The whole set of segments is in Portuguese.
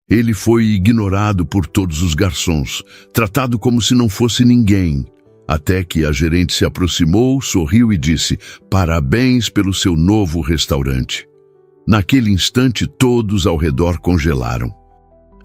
Ele foi ignorado por todos os garçons, tratado como se não fosse ninguém. Até que a gerente se aproximou, sorriu e disse: "Parabéns pelo seu novo restaurante." Naquele instante, todos ao redor congelaram.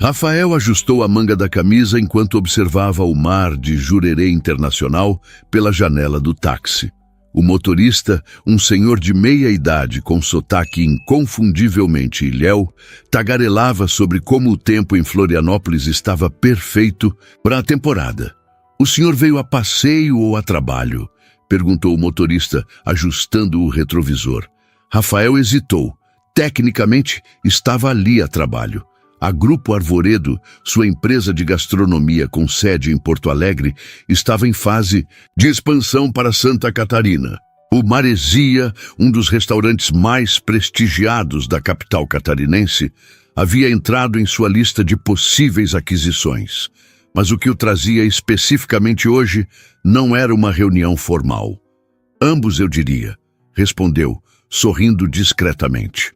Rafael ajustou a manga da camisa enquanto observava o mar de Jurerê Internacional pela janela do táxi. O motorista, um senhor de meia idade com sotaque inconfundivelmente ilhéu, tagarelava sobre como o tempo em Florianópolis estava perfeito para a temporada. "O senhor veio a passeio ou a trabalho?" perguntou o motorista, ajustando o retrovisor. Rafael hesitou. Tecnicamente, estava ali a trabalho. A Grupo Arvoredo, sua empresa de gastronomia com sede em Porto Alegre, estava em fase de expansão para Santa Catarina. O Maresia, um dos restaurantes mais prestigiados da capital catarinense, havia entrado em sua lista de possíveis aquisições. Mas o que o trazia especificamente hoje não era uma reunião formal. "Ambos, eu diria", respondeu, sorrindo discretamente.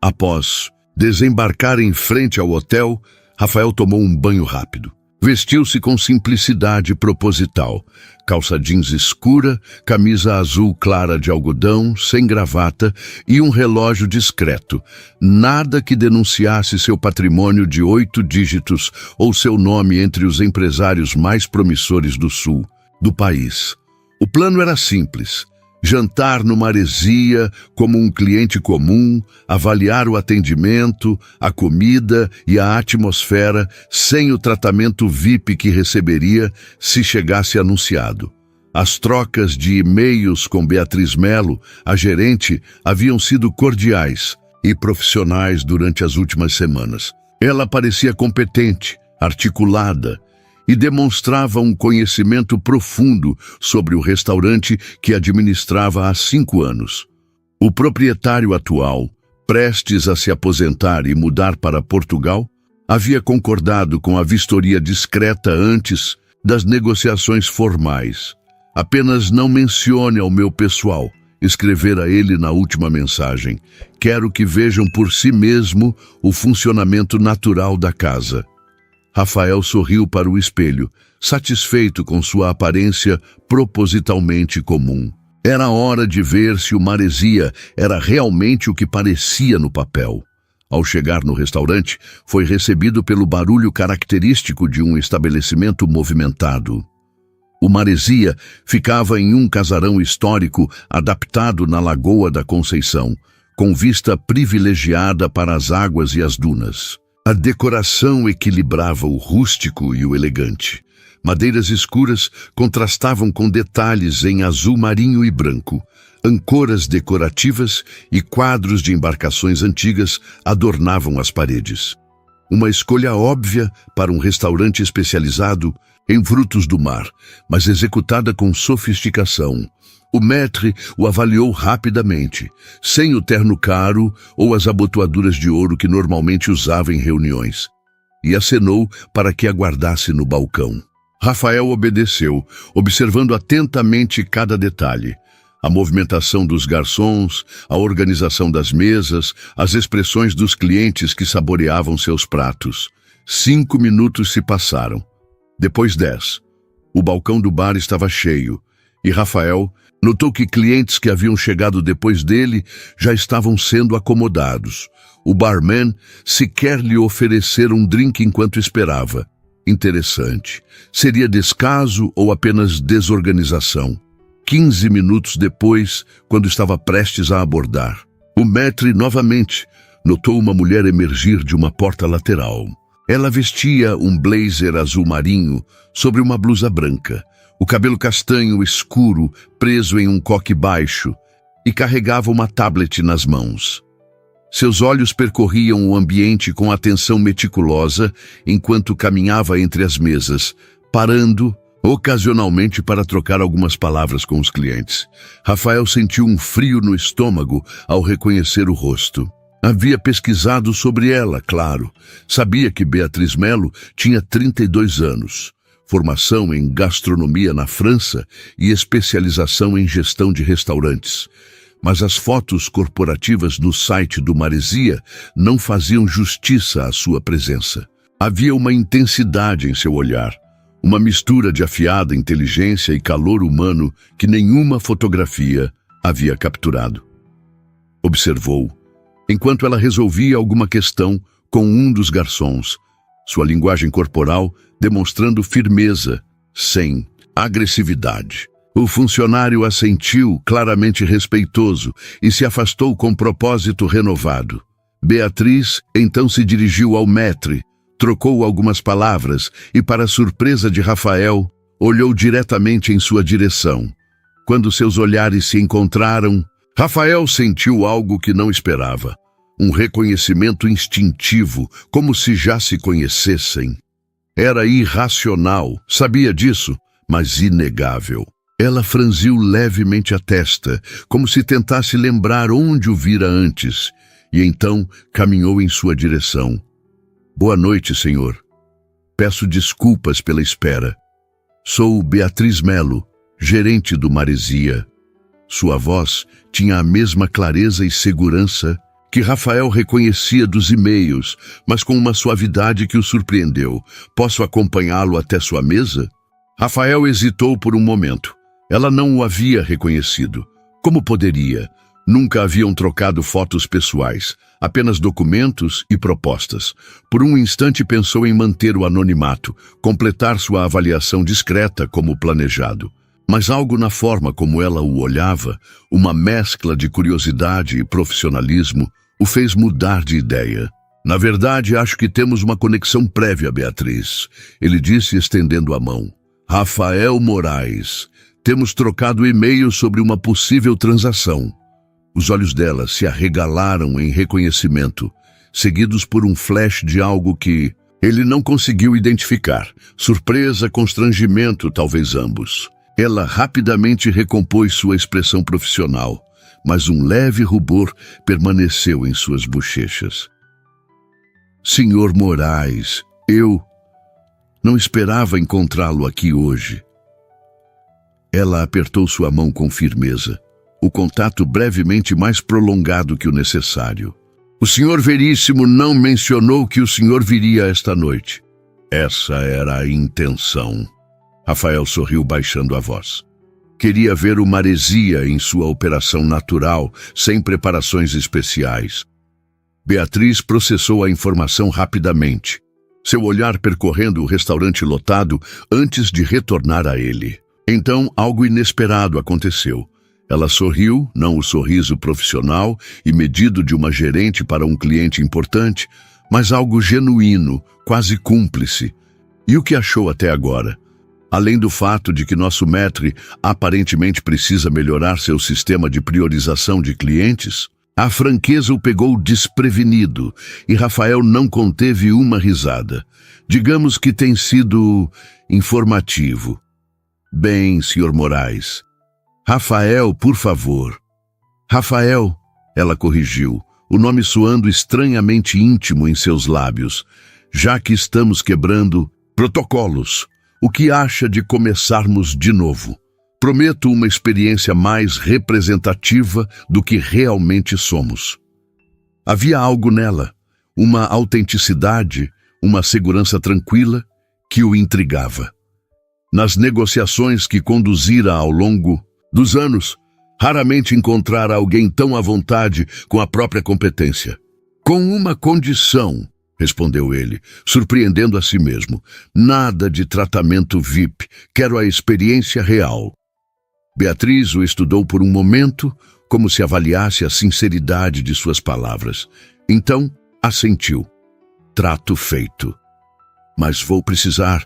Após desembarcar em frente ao hotel, Rafael tomou um banho rápido. Vestiu-se com simplicidade proposital. Calça jeans escura, camisa azul clara de algodão, sem gravata e um relógio discreto. Nada que denunciasse seu patrimônio de 8 dígitos ou seu nome entre os empresários mais promissores do sul do país. O plano era simples: jantar no Maresia como um cliente comum, avaliar o atendimento, a comida e a atmosfera sem o tratamento VIP que receberia se chegasse anunciado. As trocas de e-mails com Beatriz Melo, a gerente, haviam sido cordiais e profissionais durante as últimas semanas. Ela parecia competente, articulada, e demonstrava um conhecimento profundo sobre o restaurante que administrava há 5 anos. O proprietário atual, prestes a se aposentar e mudar para Portugal, havia concordado com a vistoria discreta antes das negociações formais. "Apenas não mencione ao meu pessoal", escrevera ele na última mensagem. "Quero que vejam por si mesmo o funcionamento natural da casa." Rafael sorriu para o espelho, satisfeito com sua aparência propositalmente comum. Era hora de ver se o Maresia era realmente o que parecia no papel. Ao chegar no restaurante, foi recebido pelo barulho característico de um estabelecimento movimentado. O Maresia ficava em um casarão histórico adaptado na Lagoa da Conceição, com vista privilegiada para as águas e as dunas. A decoração equilibrava o rústico e o elegante. Madeiras escuras contrastavam com detalhes em azul marinho e branco. Ancoras decorativas e quadros de embarcações antigas adornavam as paredes. Uma escolha óbvia para um restaurante especializado em frutos do mar, mas executada com sofisticação. O maître o avaliou rapidamente, sem o terno caro ou as abotoaduras de ouro que normalmente usava em reuniões, e acenou para que aguardasse no balcão. Rafael obedeceu, observando atentamente cada detalhe. A movimentação dos garçons, a organização das mesas, as expressões dos clientes que saboreavam seus pratos. 5 minutos se passaram. Depois 10. O balcão do bar estava cheio, e Rafael notou que clientes que haviam chegado depois dele já estavam sendo acomodados. O barman sequer lhe oferecera um drink enquanto esperava. Interessante. Seria descaso ou apenas desorganização? 15 minutos depois, quando estava prestes a abordar, o maître novamente notou uma mulher emergir de uma porta lateral. Ela vestia um blazer azul marinho sobre uma blusa branca, o cabelo castanho escuro preso em um coque baixo, e carregava uma tablet nas mãos. Seus olhos percorriam o ambiente com atenção meticulosa enquanto caminhava entre as mesas, parando ocasionalmente para trocar algumas palavras com os clientes. Rafael sentiu um frio no estômago ao reconhecer o rosto. Havia pesquisado sobre ela, claro. Sabia que Beatriz Melo tinha 32 anos. Formação em gastronomia na França e especialização em gestão de restaurantes. mas as fotos corporativas no site do Maresia não faziam justiça à sua presença. Havia uma intensidade em seu olhar, uma mistura de afiada inteligência e calor humano que nenhuma fotografia havia capturado. Observou, enquanto ela resolvia alguma questão com um dos garçons, sua linguagem corporal demonstrando firmeza, sem agressividade. O funcionário assentiu, claramente respeitoso, e se afastou com propósito renovado. Beatriz então se dirigiu ao maître, trocou algumas palavras e, para a surpresa de Rafael, olhou diretamente em sua direção. Quando seus olhares se encontraram, Rafael sentiu algo que não esperava. Um reconhecimento instintivo, como se já se conhecessem. Era irracional, sabia disso, mas inegável. Ela franziu levemente a testa, como se tentasse lembrar onde o vira antes, e então caminhou em sua direção. Boa noite, senhor. Peço desculpas pela espera. Sou Beatriz Melo, gerente do Maresia. Sua voz tinha a mesma clareza e segurança que Rafael reconhecia dos e-mails, mas com uma suavidade que o surpreendeu. Posso acompanhá-lo até sua mesa? Rafael hesitou por um momento. Ela não o havia reconhecido. Como poderia? Nunca haviam trocado fotos pessoais, apenas documentos e propostas. Por um instante pensou em manter o anonimato, completar sua avaliação discreta como planejado. Mas algo na forma como ela o olhava, uma mescla de curiosidade e profissionalismo, o fez mudar de ideia. Na verdade, acho que temos uma conexão prévia, Beatriz, ele disse estendendo a mão. Rafael Moraes. Temos trocado e-mails sobre uma possível transação. Os olhos dela se arregalaram em reconhecimento, seguidos por um flash de algo que ele não conseguiu identificar. Surpresa, constrangimento, talvez ambos. Ela rapidamente recompôs sua expressão profissional, mas um leve rubor permaneceu em suas bochechas. Senhor Moraes, eu não esperava encontrá-lo aqui hoje. Ela apertou sua mão com firmeza, o contato brevemente mais prolongado que o necessário. O senhor Veríssimo não mencionou que o senhor viria esta noite. Essa era a intenção. Rafael sorriu baixando a voz. Queria ver o Maresia em sua operação natural, sem preparações especiais. Beatriz processou a informação rapidamente, seu olhar percorrendo o restaurante lotado antes de retornar a ele. Então, algo inesperado aconteceu. Ela sorriu, não o sorriso profissional e medido de uma gerente para um cliente importante, mas algo genuíno, quase cúmplice. E o que achou até agora? Além do fato de que nosso maître aparentemente precisa melhorar seu sistema de priorização de clientes, a franqueza o pegou desprevenido e Rafael não conteve uma risada. Digamos que tem sido informativo. Bem, Sr. Moraes. Rafael, por favor. Rafael, ela corrigiu, o nome soando estranhamente íntimo em seus lábios. Já que estamos quebrando protocolos, o que acha de começarmos de novo? Prometo uma experiência mais representativa do que realmente somos. Havia algo nela, uma autenticidade, uma segurança tranquila que o intrigava. Nas negociações que conduzira ao longo dos anos, raramente encontrara alguém tão à vontade com a própria competência. Com uma condição, respondeu ele, surpreendendo a si mesmo. Nada de tratamento VIP, quero a experiência real. Beatriz o estudou por um momento, como se avaliasse a sinceridade de suas palavras. Então, assentiu. Trato feito. Mas vou precisar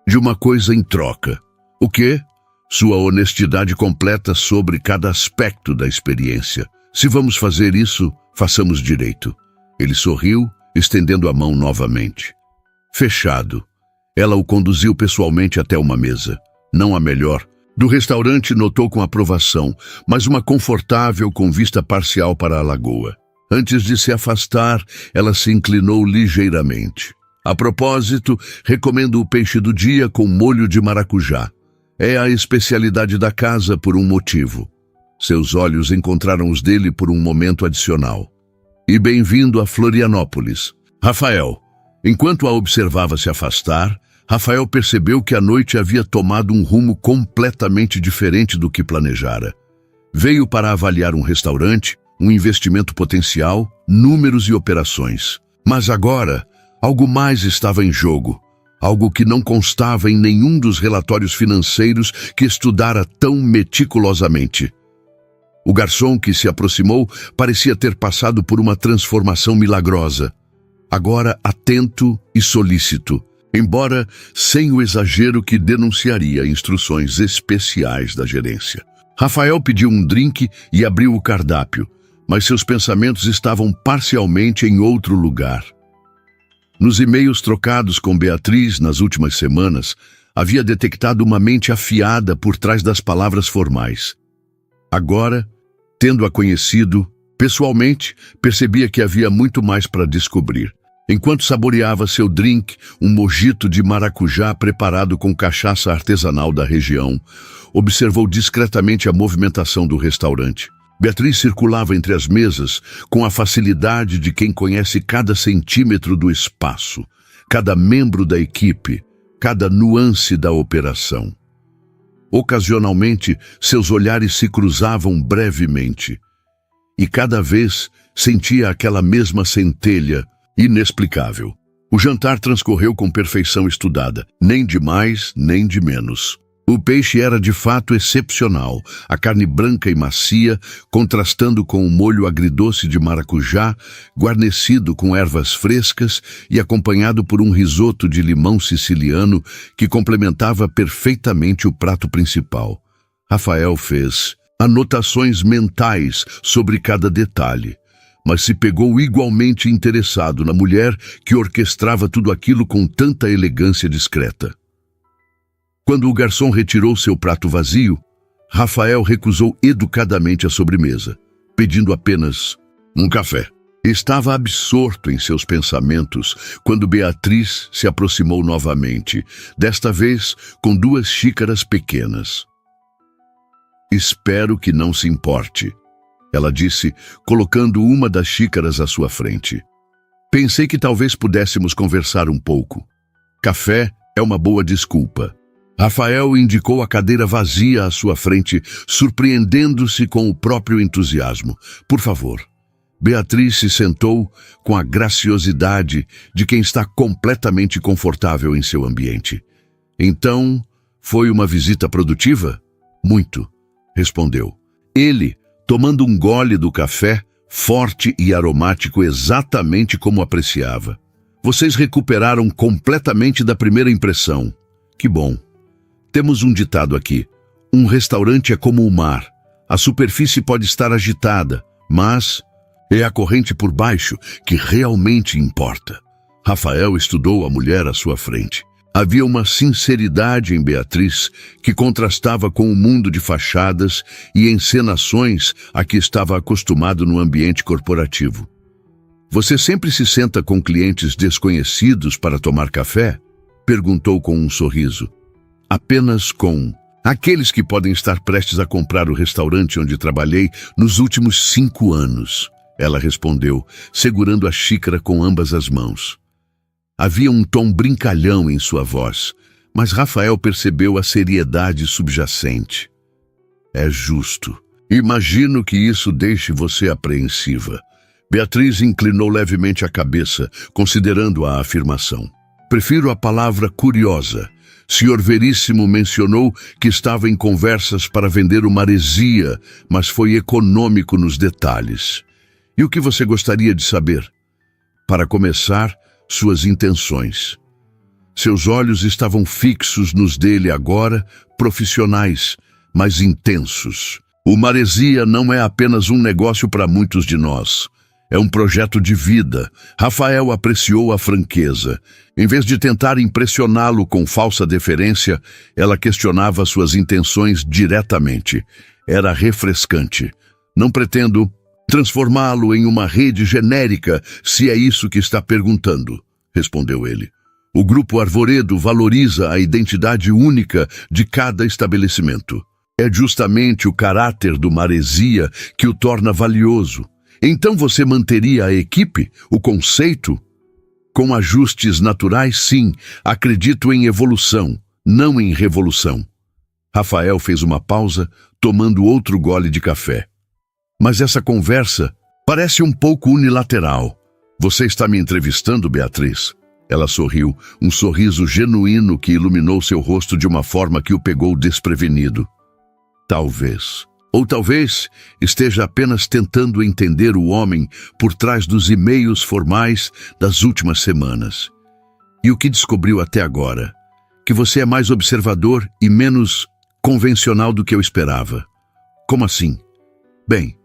de uma coisa em troca. O quê? Sua honestidade completa sobre cada aspecto da experiência. Se vamos fazer isso, façamos direito. Ele sorriu, estendendo a mão novamente. Fechado. Ela o conduziu pessoalmente até uma mesa. Não a melhor. Do restaurante notou com aprovação, mas uma confortável com vista parcial para a lagoa. Antes de se afastar, ela se inclinou ligeiramente. A propósito, recomendo o peixe do dia com molho de maracujá. É a especialidade da casa por um motivo. Seus olhos encontraram os dele por um momento adicional. E bem-vindo a Florianópolis. Rafael. Enquanto a observava se afastar, Rafael percebeu que a noite havia tomado um rumo completamente diferente do que planejara. Veio para avaliar um restaurante, um investimento potencial, números e operações. Mas agora, algo mais estava em jogo. Algo que não constava em nenhum dos relatórios financeiros que estudara tão meticulosamente. O garçom que se aproximou parecia ter passado por uma transformação milagrosa. Agora atento e solícito, embora sem o exagero que denunciaria instruções especiais da gerência. Rafael pediu um drink e abriu o cardápio, mas seus pensamentos estavam parcialmente em outro lugar. Nos e-mails trocados com Beatriz nas últimas semanas, havia detectado uma mente afiada por trás das palavras formais. Agora, tendo-a conhecido pessoalmente, percebia que havia muito mais para descobrir. Enquanto saboreava seu drink, um mojito de maracujá preparado com cachaça artesanal da região, observou discretamente a movimentação do restaurante. Beatriz circulava entre as mesas com a facilidade de quem conhece cada centímetro do espaço, cada membro da equipe, cada nuance da operação. Ocasionalmente, seus olhares se cruzavam brevemente, e cada vez sentia aquela mesma centelha inexplicável. O jantar transcorreu com perfeição estudada, nem de mais, nem de menos. O peixe era de fato excepcional, a carne branca e macia, contrastando com o molho agridoce de maracujá, guarnecido com ervas frescas e acompanhado por um risoto de limão siciliano que complementava perfeitamente o prato principal. Rafael fez anotações mentais sobre cada detalhe, mas se pegou igualmente interessado na mulher que orquestrava tudo aquilo com tanta elegância discreta. Quando o garçom retirou seu prato vazio, Rafael recusou educadamente a sobremesa, pedindo apenas um café. Estava absorto em seus pensamentos quando Beatriz se aproximou novamente, desta vez com 2 xícaras pequenas. "Espero que não se importe", ela disse, colocando uma das xícaras à sua frente. "Pensei que talvez pudéssemos conversar um pouco. Café é uma boa desculpa." Rafael indicou a cadeira vazia à sua frente, surpreendendo-se com o próprio entusiasmo. "Por favor." Beatriz se sentou com a graciosidade de quem está completamente confortável em seu ambiente. "Então, foi uma visita produtiva?" "Muito", respondeu. Ele, tomando um gole do café, forte e aromático exatamente como apreciava. "Vocês recuperaram completamente da primeira impressão. Que bom. Temos um ditado aqui: um restaurante é como o mar. A superfície pode estar agitada, mas é a corrente por baixo que realmente importa." Rafael estudou a mulher à sua frente. Havia uma sinceridade em Beatriz que contrastava com o mundo de fachadas e encenações a que estava acostumado no ambiente corporativo. "Você sempre se senta com clientes desconhecidos para tomar café?" perguntou com um sorriso. "Apenas com aqueles que podem estar prestes a comprar o restaurante onde trabalhei nos últimos 5 anos, ela respondeu, segurando a xícara com ambas as mãos. Havia um tom brincalhão em sua voz, mas Rafael percebeu a seriedade subjacente. "É justo. Imagino que isso deixe você apreensiva." Beatriz inclinou levemente a cabeça, considerando a afirmação. "Prefiro a palavra curiosa. Senhor Veríssimo mencionou que estava em conversas para vender uma heresia, mas foi econômico nos detalhes. E o que você gostaria de saber?" "Para começar, suas intenções." Seus olhos estavam fixos nos dele agora, profissionais, mas intensos. "Uma heresia não é apenas um negócio para muitos de nós. É um projeto de vida." Rafael apreciou a franqueza. Em vez de tentar impressioná-lo com falsa deferência, ela questionava suas intenções diretamente. Era refrescante. "Não pretendo transformá-lo em uma rede genérica, se é isso que está perguntando", respondeu ele. "O Grupo Arvoredo valoriza a identidade única de cada estabelecimento." É justamente o caráter do Maresia que o torna valioso. Então você manteria a equipe, o conceito? Com ajustes naturais, sim. Acredito em evolução, não em revolução. Rafael fez uma pausa, tomando outro gole de café. Mas essa conversa parece um pouco unilateral. Você está me entrevistando, Beatriz? Ela sorriu, um sorriso genuíno que iluminou seu rosto de uma forma que o pegou desprevenido. Talvez. Ou talvez esteja apenas tentando entender o homem por trás dos e-mails formais das últimas semanas. E o que descobriu até agora? Que você é mais observador e menos convencional do que eu esperava. Como assim? Bem,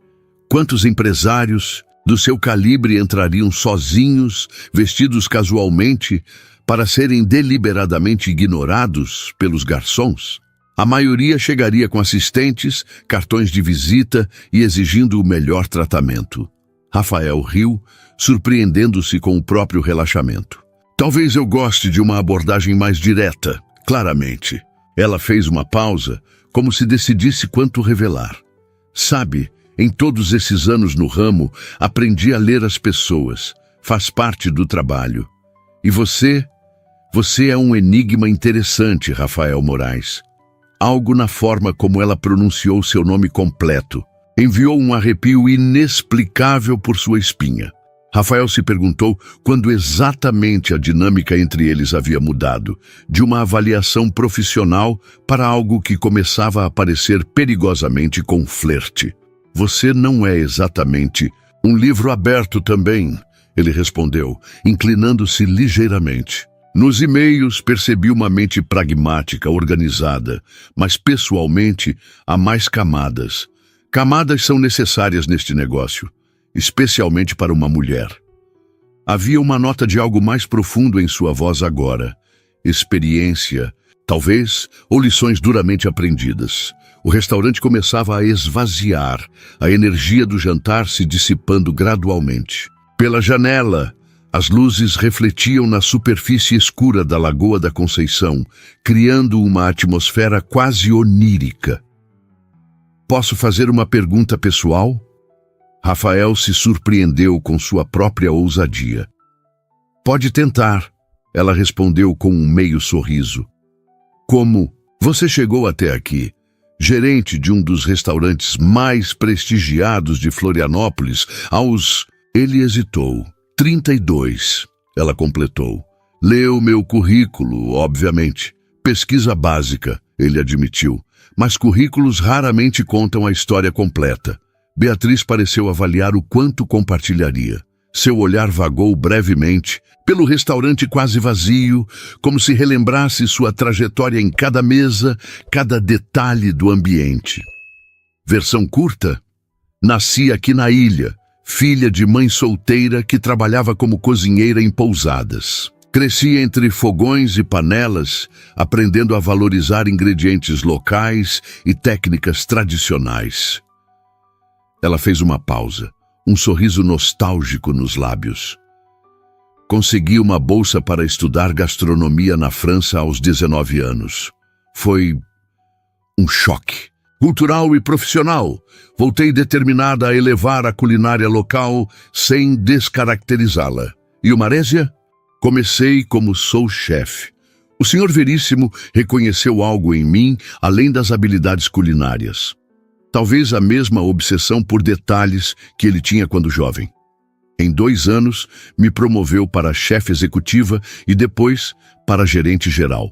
quantos empresários do seu calibre entrariam sozinhos, vestidos casualmente, para serem deliberadamente ignorados pelos garçons? A maioria chegaria com assistentes, cartões de visita e exigindo o melhor tratamento. Rafael riu, surpreendendo-se com o próprio relaxamento. Talvez eu goste de uma abordagem mais direta, claramente. Ela fez uma pausa, como se decidisse quanto revelar. Sabe, em todos esses anos no ramo, aprendi a ler as pessoas. Faz parte do trabalho. E você? Você é um enigma interessante, Rafael Moraes. Algo na forma como ela pronunciou seu nome completo enviou um arrepio inexplicável por sua espinha. Rafael se perguntou quando exatamente a dinâmica entre eles havia mudado, de uma avaliação profissional para algo que começava a parecer perigosamente com flerte. Você não é exatamente um livro aberto também, ele respondeu, inclinando-se ligeiramente. Nos e-mails percebi uma mente pragmática, organizada, mas pessoalmente há mais camadas. Camadas são necessárias neste negócio, especialmente para uma mulher. Havia uma nota de algo mais profundo em sua voz agora. Experiência, talvez, ou lições duramente aprendidas. O restaurante começava a esvaziar, a energia do jantar se dissipando gradualmente. Pela janela, as luzes refletiam na superfície escura da Lagoa da Conceição, criando uma atmosfera quase onírica. Posso fazer uma pergunta pessoal? Rafael se surpreendeu com sua própria ousadia. Pode tentar, ela respondeu com um meio sorriso. Como você chegou até aqui? Gerente de um dos restaurantes mais prestigiados de Florianópolis, aos... Ele hesitou. 32, ela completou. Leu meu currículo, obviamente. Pesquisa básica, ele admitiu. Mas currículos raramente contam a história completa. Beatriz pareceu avaliar o quanto compartilharia. Seu olhar vagou brevemente pelo restaurante quase vazio, como se relembrasse sua trajetória em cada mesa, cada detalhe do ambiente. Versão curta? Nasci aqui na ilha, filha de mãe solteira que trabalhava como cozinheira em pousadas. Cresci entre fogões e panelas, aprendendo a valorizar ingredientes locais e técnicas tradicionais. Ela fez uma pausa, um sorriso nostálgico nos lábios. Consegui uma bolsa para estudar gastronomia na França aos 19 anos. Foi um choque. Cultural e profissional, voltei determinada a elevar a culinária local sem descaracterizá-la. E o Maresia? Comecei como sous-chefe. O senhor Veríssimo reconheceu algo em mim além das habilidades culinárias. Talvez a mesma obsessão por detalhes que ele tinha quando jovem. Em 2 anos, me promoveu para chefe executiva e depois para gerente geral.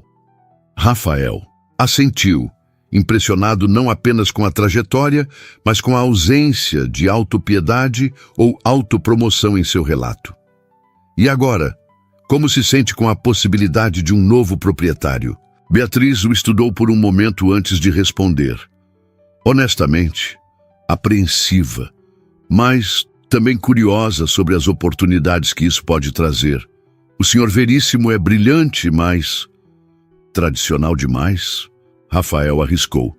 Rafael assentiu, impressionado não apenas com a trajetória, mas com a ausência de autopiedade ou autopromoção em seu relato. E agora, como se sente com a possibilidade de um novo proprietário? Beatriz o estudou por um momento antes de responder. Honestamente, apreensiva, mas também curiosa sobre as oportunidades que isso pode trazer. O senhor Veríssimo é brilhante, mas tradicional demais? Rafael arriscou.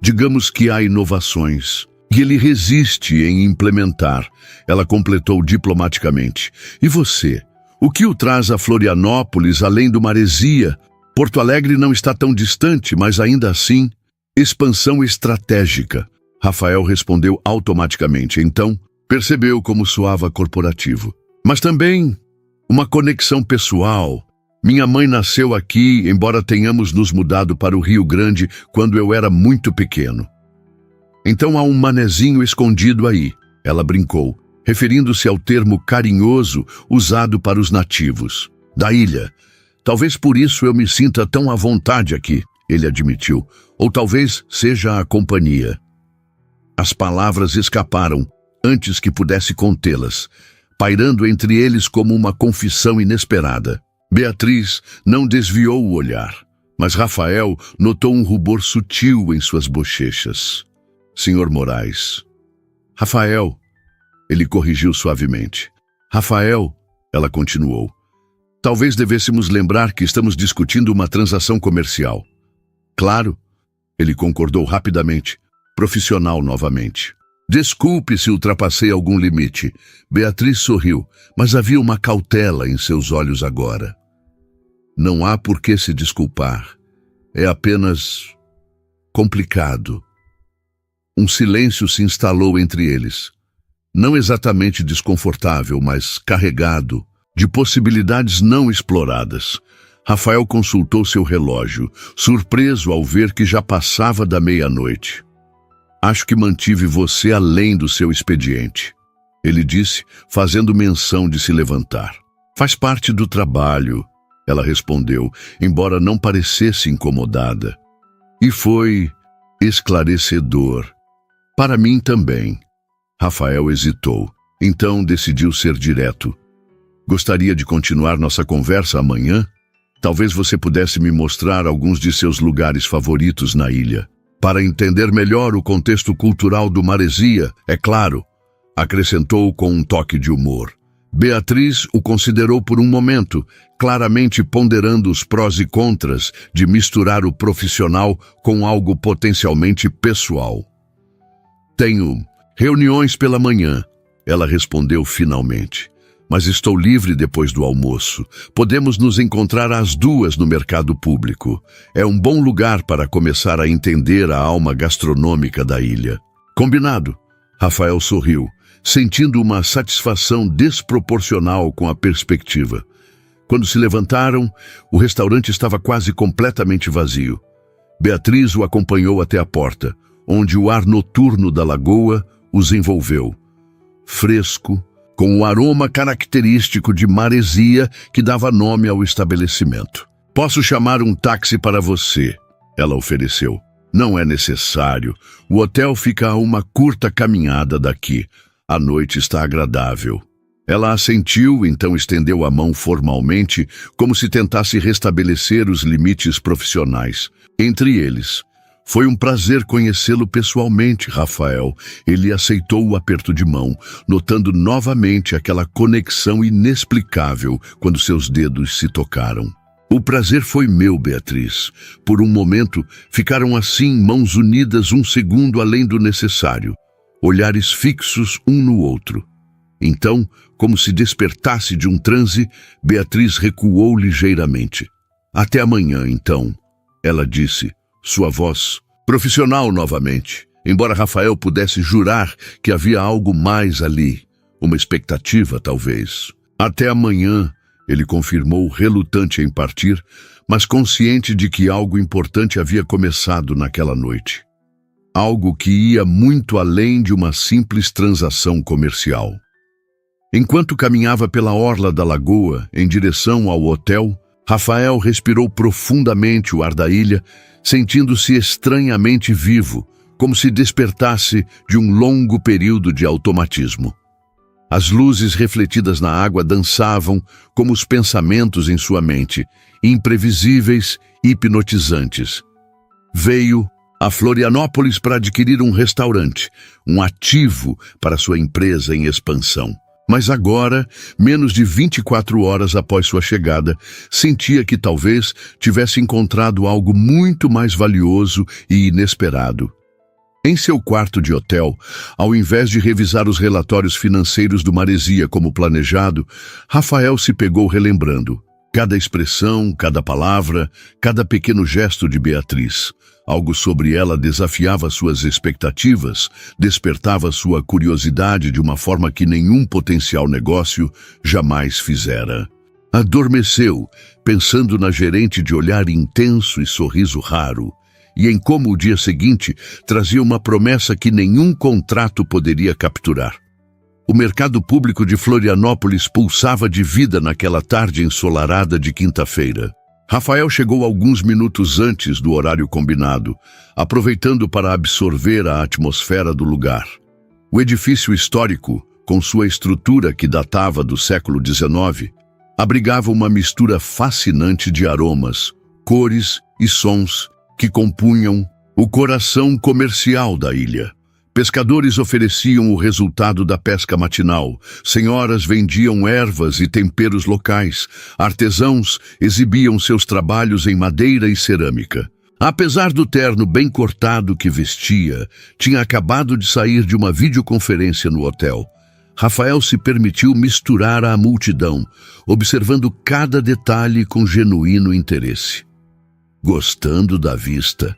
Digamos que há inovações, e ele resiste em implementar. Ela completou diplomaticamente. E você? O que o traz a Florianópolis, além do Maresia? Porto Alegre não está tão distante, mas ainda assim... Expansão estratégica. Rafael respondeu automaticamente. Então, percebeu como soava corporativo. Mas também uma conexão pessoal. Minha mãe nasceu aqui, embora tenhamos nos mudado para o Rio Grande quando eu era muito pequeno. Então há um manezinho escondido aí, ela brincou, referindo-se ao termo carinhoso usado para os nativos da ilha. Talvez por isso eu me sinta tão à vontade aqui, ele admitiu. Ou talvez seja a companhia. As palavras escaparam antes que pudesse contê-las, pairando entre eles como uma confissão inesperada. Beatriz não desviou o olhar, mas Rafael notou um rubor sutil em suas bochechas. Senhor Moraes. Rafael, ele corrigiu suavemente. Rafael, ela continuou. Talvez devêssemos lembrar que estamos discutindo uma transação comercial. Claro, ele concordou rapidamente, profissional novamente. Desculpe se ultrapassei algum limite. Beatriz sorriu, mas havia uma cautela em seus olhos agora. Não há por que se desculpar. É apenas complicado. Um silêncio se instalou entre eles. Não exatamente desconfortável, mas carregado de possibilidades não exploradas. Rafael consultou seu relógio, surpreso ao ver que já passava da meia-noite. Acho que mantive você além do seu expediente, ele disse, fazendo menção de se levantar. Faz parte do trabalho, ela respondeu, embora não parecesse incomodada. E foi esclarecedor. Para mim também. Rafael hesitou, então decidiu ser direto. Gostaria de continuar nossa conversa amanhã? Talvez você pudesse me mostrar alguns de seus lugares favoritos na ilha. Para entender melhor o contexto cultural do Maresia, é claro, acrescentou com um toque de humor. Beatriz o considerou por um momento, claramente ponderando os prós e contras de misturar o profissional com algo potencialmente pessoal. Tenho reuniões pela manhã, ela respondeu finalmente. Mas estou livre depois do almoço. Podemos nos encontrar às 2 no mercado público. É um bom lugar para começar a entender a alma gastronômica da ilha. Combinado. Rafael sorriu, sentindo uma satisfação desproporcional com a perspectiva. Quando se levantaram, o restaurante estava quase completamente vazio. Beatriz o acompanhou até a porta, onde o ar noturno da lagoa os envolveu. Fresco, com o aroma característico de maresia que dava nome ao estabelecimento. Posso chamar um táxi para você, ela ofereceu. Não é necessário. O hotel fica a uma curta caminhada daqui. A noite está agradável. Ela assentiu, então estendeu a mão formalmente, como se tentasse restabelecer os limites profissionais. Entre eles, foi um prazer conhecê-lo pessoalmente, Rafael. Ele aceitou o aperto de mão, notando novamente aquela conexão inexplicável quando seus dedos se tocaram. O prazer foi meu, Beatriz. Por um momento, ficaram assim, mãos unidas um segundo além do necessário, olhares fixos um no outro. Então, como se despertasse de um transe, Beatriz recuou ligeiramente. Até amanhã, então, ela disse, sua voz profissional novamente, embora Rafael pudesse jurar que havia algo mais ali, uma expectativa talvez. Até amanhã, ele confirmou, relutante em partir, mas consciente de que algo importante havia começado naquela noite. Algo que ia muito além de uma simples transação comercial. Enquanto caminhava pela orla da lagoa, em direção ao hotel, Rafael respirou profundamente o ar da ilha, sentindo-se estranhamente vivo, como se despertasse de um longo período de automatismo. As luzes refletidas na água dançavam como os pensamentos em sua mente, imprevisíveis e hipnotizantes. Veio a Florianópolis para adquirir um restaurante, um ativo para sua empresa em expansão. Mas agora, menos de 24 horas após sua chegada, sentia que talvez tivesse encontrado algo muito mais valioso e inesperado. Em seu quarto de hotel, ao invés de revisar os relatórios financeiros do Maresia como planejado, Rafael se pegou relembrando cada expressão, cada palavra, cada pequeno gesto de Beatriz. Algo sobre ela desafiava suas expectativas, despertava sua curiosidade de uma forma que nenhum potencial negócio jamais fizera. Adormeceu, pensando na gerente de olhar intenso e sorriso raro, e em como o dia seguinte trazia uma promessa que nenhum contrato poderia capturar. O mercado público de Florianópolis pulsava de vida naquela tarde ensolarada de quinta-feira. Rafael chegou alguns minutos antes do horário combinado, aproveitando para absorver a atmosfera do lugar. O edifício histórico, com sua estrutura que datava do século XIX, abrigava uma mistura fascinante de aromas, cores e sons que compunham o coração comercial da ilha. Pescadores ofereciam o resultado da pesca matinal, senhoras vendiam ervas e temperos locais, artesãos exibiam seus trabalhos em madeira e cerâmica. Apesar do terno bem cortado que vestia, tinha acabado de sair de uma videoconferência no hotel. Rafael se permitiu misturar à multidão, observando cada detalhe com genuíno interesse. Gostando da vista.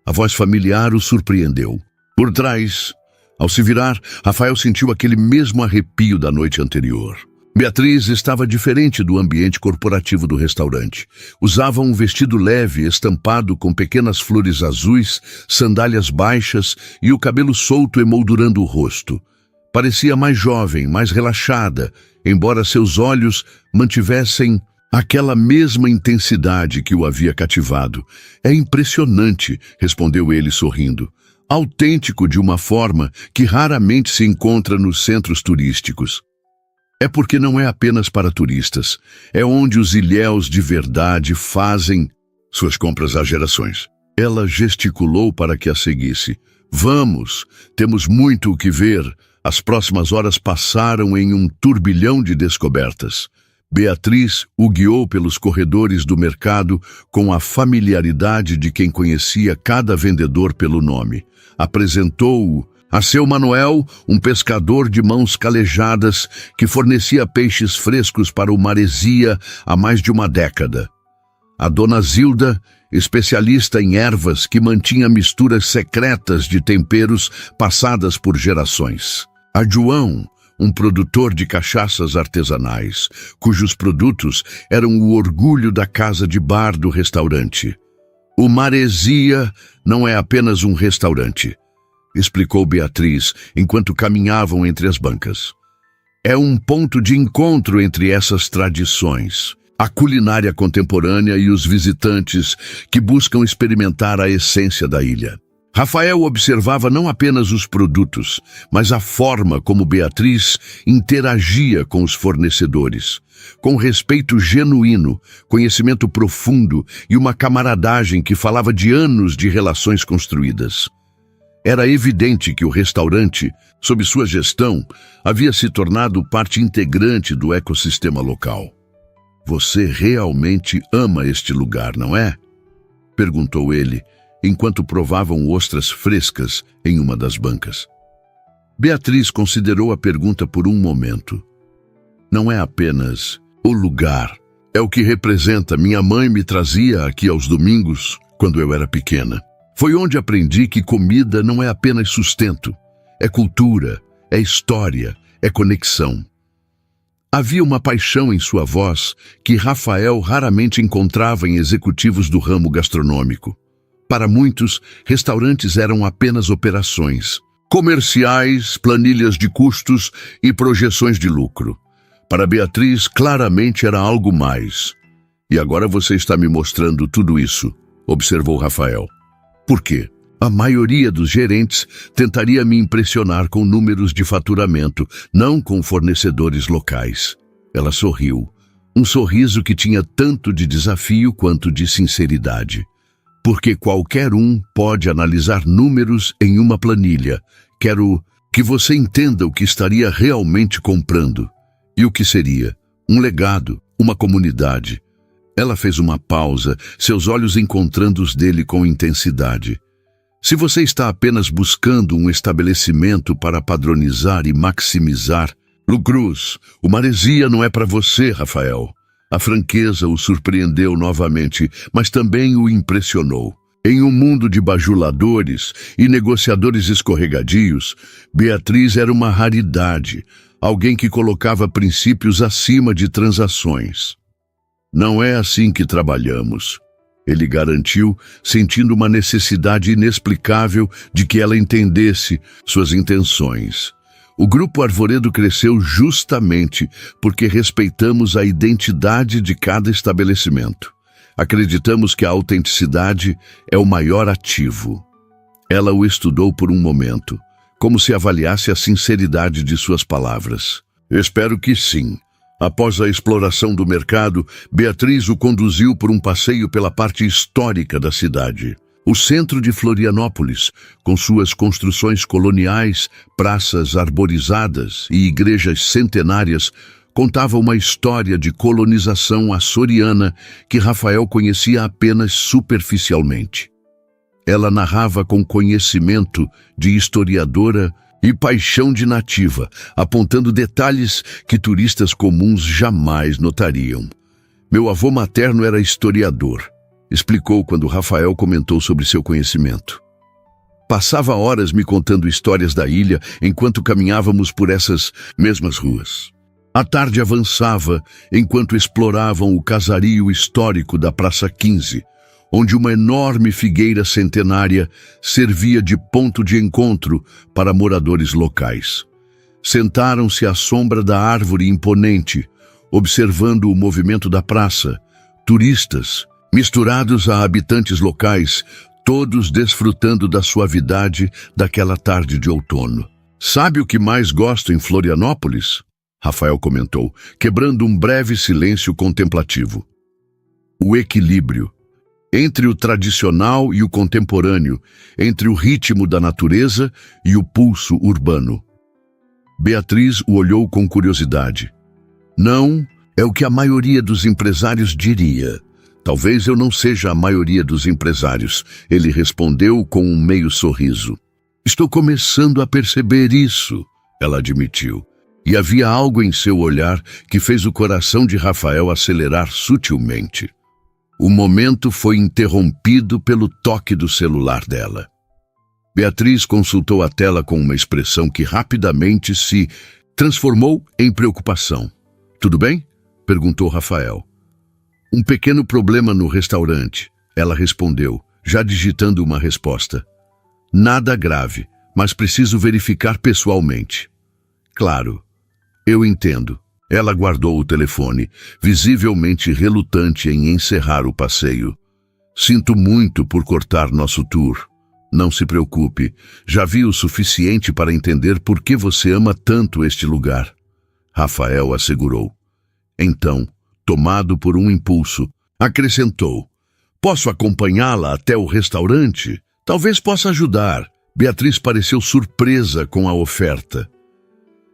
A voz familiar o surpreendeu. Por trás, ao se virar, Rafael sentiu aquele mesmo arrepio da noite anterior. Beatriz estava diferente do ambiente corporativo do restaurante. Usava um vestido leve, estampado com pequenas flores azuis, sandálias baixas e o cabelo solto emoldurando o rosto. Parecia mais jovem, mais relaxada, embora seus olhos mantivessem aquela mesma intensidade que o havia cativado. É impressionante, respondeu ele sorrindo. Autêntico de uma forma que raramente se encontra nos centros turísticos. É porque não é apenas para turistas. É onde os ilhéus de verdade fazem suas compras há gerações. Ela gesticulou para que a seguisse. Vamos, temos muito o que ver. As próximas horas passaram em um turbilhão de descobertas. Beatriz o guiou pelos corredores do mercado com a familiaridade de quem conhecia cada vendedor pelo nome. Apresentou-o a seu Manuel, um pescador de mãos calejadas que fornecia peixes frescos para o Maresia há mais de uma década. A dona Zilda, especialista em ervas que mantinha misturas secretas de temperos passadas por gerações. A João, um produtor de cachaças artesanais, cujos produtos eram o orgulho da casa de bar do restaurante. O Maresia não é apenas um restaurante, explicou Beatriz enquanto caminhavam entre as bancas. É um ponto de encontro entre essas tradições, a culinária contemporânea e os visitantes que buscam experimentar a essência da ilha. Rafael observava não apenas os produtos, mas a forma como Beatriz interagia com os fornecedores, com respeito genuíno, conhecimento profundo e uma camaradagem que falava de anos de relações construídas. Era evidente que o restaurante, sob sua gestão, havia se tornado parte integrante do ecossistema local. Você realmente ama este lugar, não é? Perguntou ele, enquanto provavam ostras frescas em uma das bancas. Beatriz considerou a pergunta por um momento. Não é apenas o lugar. É o que representa. Minha mãe me trazia aqui aos domingos, quando eu era pequena. Foi onde aprendi que comida não é apenas sustento. É cultura, é história, é conexão. Havia uma paixão em sua voz que Rafael raramente encontrava em executivos do ramo gastronômico. Para muitos, restaurantes eram apenas operações, comerciais, planilhas de custos e projeções de lucro. Para Beatriz, claramente era algo mais. E agora você está me mostrando tudo isso, observou Rafael. Por quê? A maioria dos gerentes tentaria me impressionar com números de faturamento, não com fornecedores locais. Ela sorriu, um sorriso que tinha tanto de desafio quanto de sinceridade. Porque qualquer um pode analisar números em uma planilha. Quero que você entenda o que estaria realmente comprando. E o que seria? Um legado, uma comunidade. Ela fez uma pausa, seus olhos encontrando os dele com intensidade. Se você está apenas buscando um estabelecimento para padronizar e maximizar lucros, o Maresia não é para você, Rafael. A franqueza o surpreendeu novamente, mas também o impressionou. Em um mundo de bajuladores e negociadores escorregadios, Beatriz era uma raridade, alguém que colocava princípios acima de transações. Não é assim que trabalhamos, ele garantiu, sentindo uma necessidade inexplicável de que ela entendesse suas intenções. O Grupo Arvoredo cresceu justamente porque respeitamos a identidade de cada estabelecimento. Acreditamos que a autenticidade é o maior ativo. Ela o estudou por um momento, como se avaliasse a sinceridade de suas palavras. Espero que sim. Após a exploração do mercado, Beatriz o conduziu por um passeio pela parte histórica da cidade. O centro de Florianópolis, com suas construções coloniais, praças arborizadas e igrejas centenárias, contava uma história de colonização açoriana que Rafael conhecia apenas superficialmente. Ela narrava com conhecimento de historiadora e paixão de nativa, apontando detalhes que turistas comuns jamais notariam. Meu avô materno era historiador, explicou quando Rafael comentou sobre seu conhecimento. Passava horas me contando histórias da ilha enquanto caminhávamos por essas mesmas ruas. A tarde avançava enquanto exploravam o casario histórico da Praça 15, onde uma enorme figueira centenária servia de ponto de encontro para moradores locais. Sentaram-se à sombra da árvore imponente, observando o movimento da praça, turistas, misturados a habitantes locais, todos desfrutando da suavidade daquela tarde de outono. Sabe o que mais gosto em Florianópolis? Rafael comentou, quebrando um breve silêncio contemplativo. O equilíbrio entre o tradicional e o contemporâneo, entre o ritmo da natureza e o pulso urbano. Beatriz o olhou com curiosidade. Não, é o que a maioria dos empresários diria. Talvez eu não seja a maioria dos empresários, ele respondeu com um meio sorriso. Estou começando a perceber isso, ela admitiu. E havia algo em seu olhar que fez o coração de Rafael acelerar sutilmente. O momento foi interrompido pelo toque do celular dela. Beatriz consultou a tela com uma expressão que rapidamente se transformou em preocupação. Tudo bem? Perguntou Rafael. Um pequeno problema no restaurante, ela respondeu, já digitando uma resposta. Nada grave, mas preciso verificar pessoalmente. Claro. Eu entendo. Ela guardou o telefone, visivelmente relutante em encerrar o passeio. Sinto muito por cortar nosso tour. Não se preocupe, já vi o suficiente para entender por que você ama tanto este lugar. Rafael assegurou. Então, tomado por um impulso, acrescentou. Posso acompanhá-la até o restaurante? Talvez possa ajudar. Beatriz pareceu surpresa com a oferta.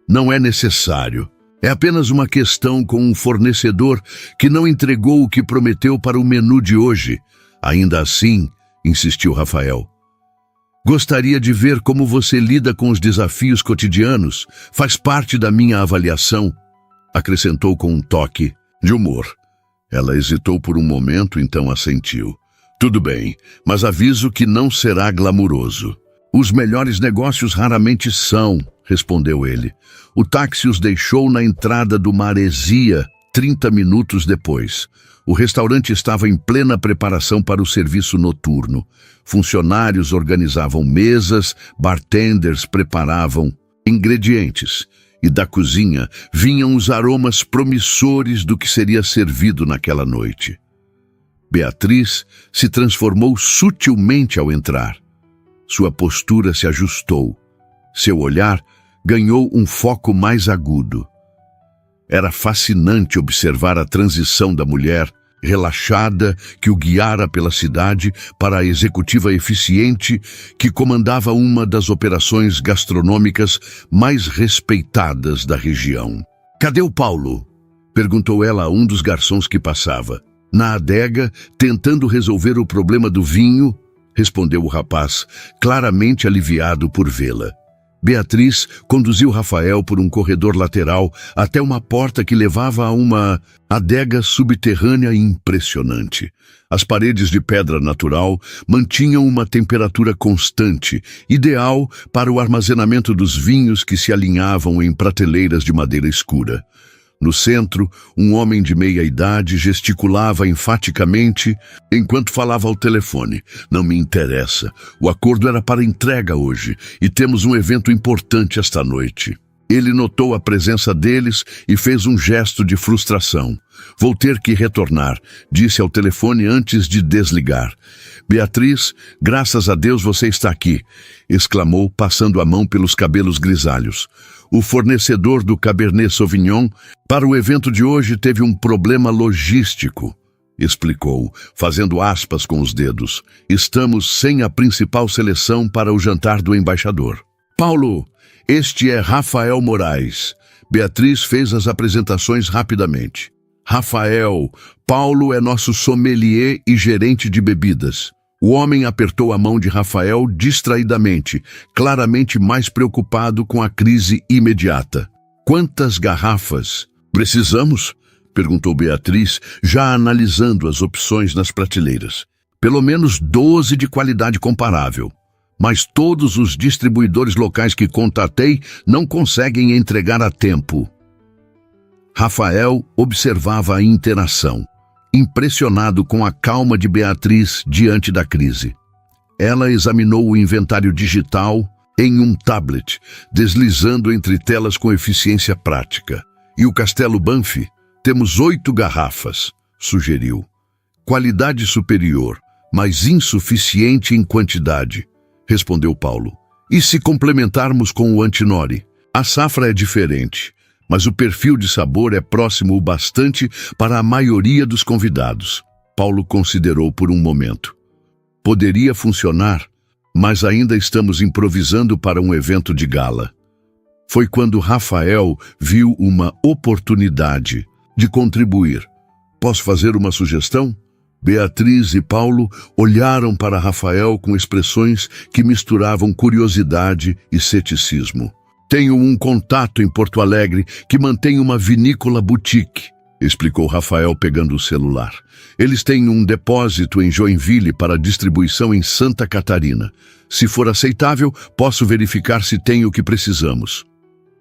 Não é necessário. É apenas uma questão com um fornecedor que não entregou o que prometeu para o menu de hoje. Ainda assim, insistiu Rafael. Gostaria de ver como você lida com os desafios cotidianos. Faz parte da minha avaliação, acrescentou com um toque de humor. Ela hesitou por um momento, então assentiu. Tudo bem, mas aviso que não será glamuroso. Os melhores negócios raramente são, respondeu ele. O táxi os deixou na entrada do Maresia 30 minutos depois. O restaurante estava em plena preparação para o serviço noturno. Funcionários organizavam mesas, bartenders preparavam ingredientes. E da cozinha vinham os aromas promissores do que seria servido naquela noite. Beatriz se transformou sutilmente ao entrar. Sua postura se ajustou. Seu olhar ganhou um foco mais agudo. Era fascinante observar a transição da mulher, relaxada, que o guiara pela cidade, para a executiva eficiente que comandava uma das operações gastronômicas mais respeitadas da região. Cadê o Paulo? Perguntou ela a um dos garçons que passava. Na adega, tentando resolver o problema do vinho, respondeu o rapaz, claramente aliviado por vê-la. Beatriz conduziu Rafael por um corredor lateral até uma porta que levava a uma adega subterrânea impressionante. As paredes de pedra natural mantinham uma temperatura constante, ideal para o armazenamento dos vinhos que se alinhavam em prateleiras de madeira escura. No centro, um homem de meia-idade gesticulava enfaticamente enquanto falava ao telefone. Não me interessa. O acordo era para entrega hoje e temos um evento importante esta noite. Ele notou a presença deles e fez um gesto de frustração. Vou ter que retornar, disse ao telefone antes de desligar. Beatriz, graças a Deus você está aqui, exclamou, passando a mão pelos cabelos grisalhos. O fornecedor do Cabernet Sauvignon para o evento de hoje teve um problema logístico, explicou, fazendo aspas com os dedos. Estamos sem a principal seleção para o jantar do embaixador. Paulo, este é Rafael Moraes. Beatriz fez as apresentações rapidamente. Rafael, Paulo é nosso sommelier e gerente de bebidas. O homem apertou a mão de Rafael distraidamente, claramente mais preocupado com a crise imediata. Quantas garrafas precisamos? Perguntou Beatriz, já analisando as opções nas prateleiras. Pelo menos 12 de qualidade comparável. Mas todos os distribuidores locais que contatei não conseguem entregar a tempo. Rafael observava a interação, impressionado com a calma de Beatriz diante da crise. Ela examinou o inventário digital em um tablet, deslizando entre telas com eficiência prática. E o Castelo Banff? Temos 8 garrafas, sugeriu. Qualidade superior, mas insuficiente em quantidade, respondeu Paulo. E se complementarmos com o Antinori? A safra é diferente, mas o perfil de sabor é próximo o bastante para a maioria dos convidados. Paulo considerou por um momento. Poderia funcionar, mas ainda estamos improvisando para um evento de gala. Foi quando Rafael viu uma oportunidade de contribuir. Posso fazer uma sugestão? Beatriz e Paulo olharam para Rafael com expressões que misturavam curiosidade e ceticismo. Tenho um contato em Porto Alegre que mantém uma vinícola boutique, explicou Rafael pegando o celular. Eles têm um depósito em Joinville para distribuição em Santa Catarina. Se for aceitável, posso verificar se tem o que precisamos.